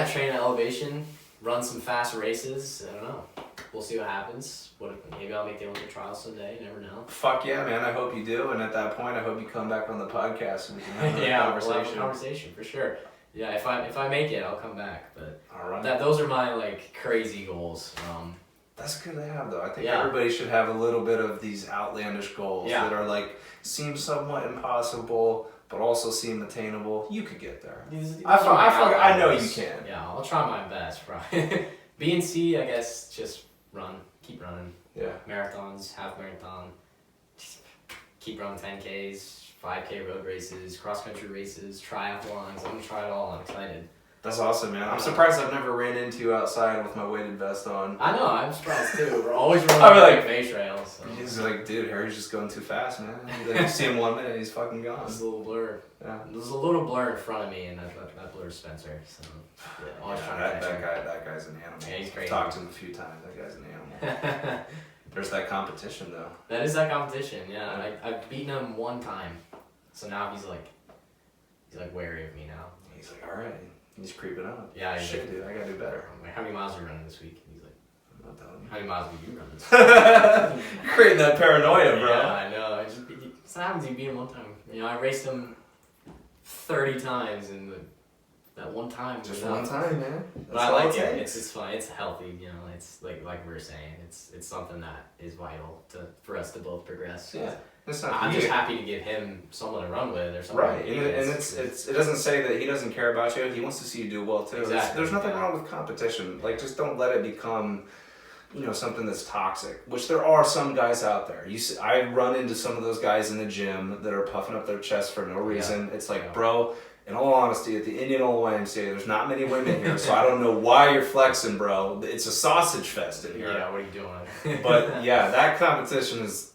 train at elevation, run some fast races. I don't know. We'll see what happens. Maybe I'll make the Olympic trials someday. You never know. Fuck yeah, man! I hope you do. And at that point, I hope you come back on the podcast and we can have another conversation. We'll have a conversation for sure. Yeah, if I make it, I'll come back. But all right. Those are my like crazy goals. That's good to have, though. I think everybody should have a little bit of these outlandish goals that are like seem somewhat impossible, but also seem attainable. You could get there. I know you can. Yeah, I'll try my best, probably. B and C, I guess, just keep running. Yeah. Marathons, half marathon, keep running 10Ks, 5K road races, cross country races, triathlons. I'm gonna try it all. I'm excited. That's awesome, man. I'm surprised I've never ran into you outside with my weighted vest on. I know, I'm surprised too. We're always running face trails. So. He's like, dude, Harry's just going too fast, man. Like, you see him 1 minute, he's fucking gone. There's a little blur. Yeah. There's a little blur in front of me, and that blur's Spencer. So, always trying to that guy's an animal. Yeah, he's crazy. I've talked to him a few times. That guy's an animal. There's that competition, though. That is that competition, yeah. I've beaten him one time, so now he's like wary of me now. He's like, all right. He's creeping up. Yeah, he's shit, dude. I gotta do better. I'm like, how many miles are you running this week? And he's like, I'm not telling you. How many miles do you run this week? You're creating that paranoia, bro. Yeah, I know. It's not happens. You beat him one time. You know, I raced him 30 times, and that one time. Just one time, man. But I like it. It's fun. It's healthy. You know, it's like we were saying. It's something that is vital for us to both progress. Yeah. I'm just happy to give him someone to run with or something. Right, and it doesn't say that he doesn't care about you. He wants to see you do well too. Exactly. There's nothing wrong with competition. Like, just don't let it become, something that's toxic. Which there are some guys out there. I run into some of those guys in the gym that are puffing up their chest for no reason. Yeah. It's like, bro. In all honesty, at the Indianola YMCA, there's not many women here, so I don't know why you're flexing, bro. It's a sausage fest in here. Yeah, what are you doing? But yeah, that competition is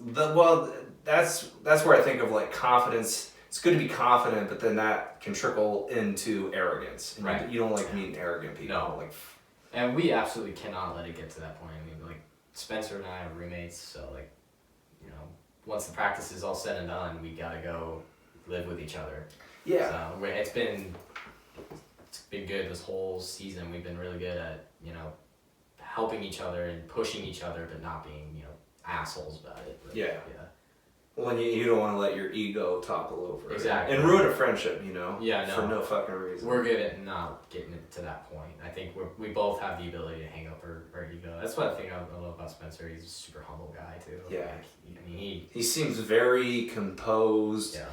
that's where I think of like confidence. It's good to be confident, but then that can trickle into arrogance. And right. You don't like meeting arrogant people. No. And we absolutely cannot let it get to that point. I mean, like Spencer and I are roommates, so like, once the practice is all said and done, we gotta go live with each other. Yeah. So it's been good this whole season. We've been really good at helping each other and pushing each other, but not being assholes about it. But, yeah. Well, you don't want to let your ego topple over. Exactly. And ruin a friendship, Yeah, no. for no fucking reason. We're good at not getting it to that point. I think we both have the ability to hang up our ego. That's what I think I love about Spencer. He's a super humble guy, too. Yeah. He seems very composed. Yeah.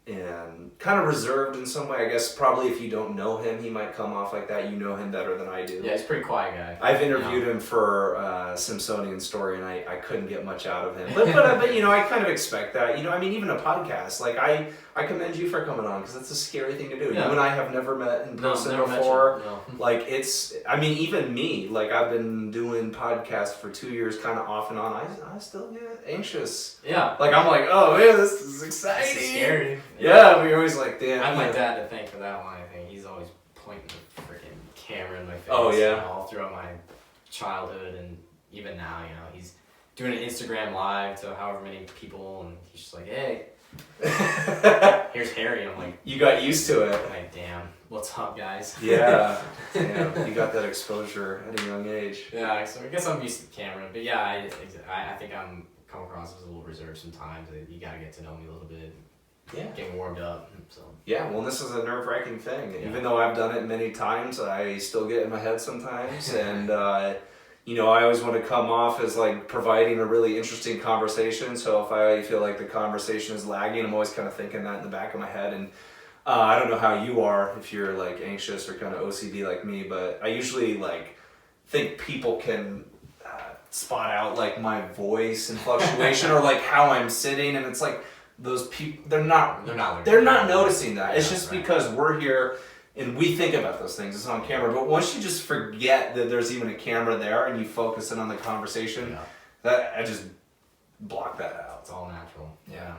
And kind of reserved in some way. I guess probably if you don't know him, he might come off like that. You know him better than I do. Yeah, he's a pretty quiet guy. I've interviewed him for Simpsonian Story, and I couldn't get much out of him. But I kind of expect that. Even a podcast. Like I commend you for coming on because that's a scary thing to do. Yeah. You and I have never met in person never before. No. Like even me. Like I've been doing podcasts for 2 years, kind of off and on. I still get anxious. Yeah. Like I'm like, oh man, this is exciting. This is scary. Yeah, we always like, damn. I have my dad to thank for that one. I think he's always pointing the freaking camera in my face. Oh yeah. All throughout my childhood and even now, he's doing an Instagram live to however many people, and he's just like, hey, here's Harry. I'm like, you got used to it. I'm like, damn, what's up, guys? Yeah, damn, you got that exposure at a young age. Yeah, so I guess I'm used to the camera, but yeah, I think I'm come across as a little reserved sometimes. You got to get to know me a little bit. Yeah. Getting warmed up. So. Yeah, well, this is a nerve-wracking thing. Yeah. Even though I've done it many times, I still get in my head sometimes. And, I always want to come off as, like, providing a really interesting conversation. So if I feel like the conversation is lagging, I'm always kind of thinking that in the back of my head. And I don't know how you are, if you're, like, anxious or kind of OCD like me, but I usually, like, think people can spot out like my voice and fluctuation or like how I'm sitting, and it's like those people they're not noticing that. It's just because we're here and we think about those things. It's on camera, but once you just forget that there's even a camera there and you focus in on the conversation, that I just block that out. It's all natural. Yeah.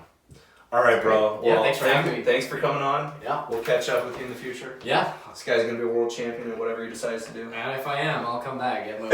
All right, bro. Yeah, well, thanks for having me. Thanks for coming on. Yeah. We'll catch up with you in the future. Yeah. This guy's gonna be a world champion in whatever he decides to do. And if I am, I'll come back. Get my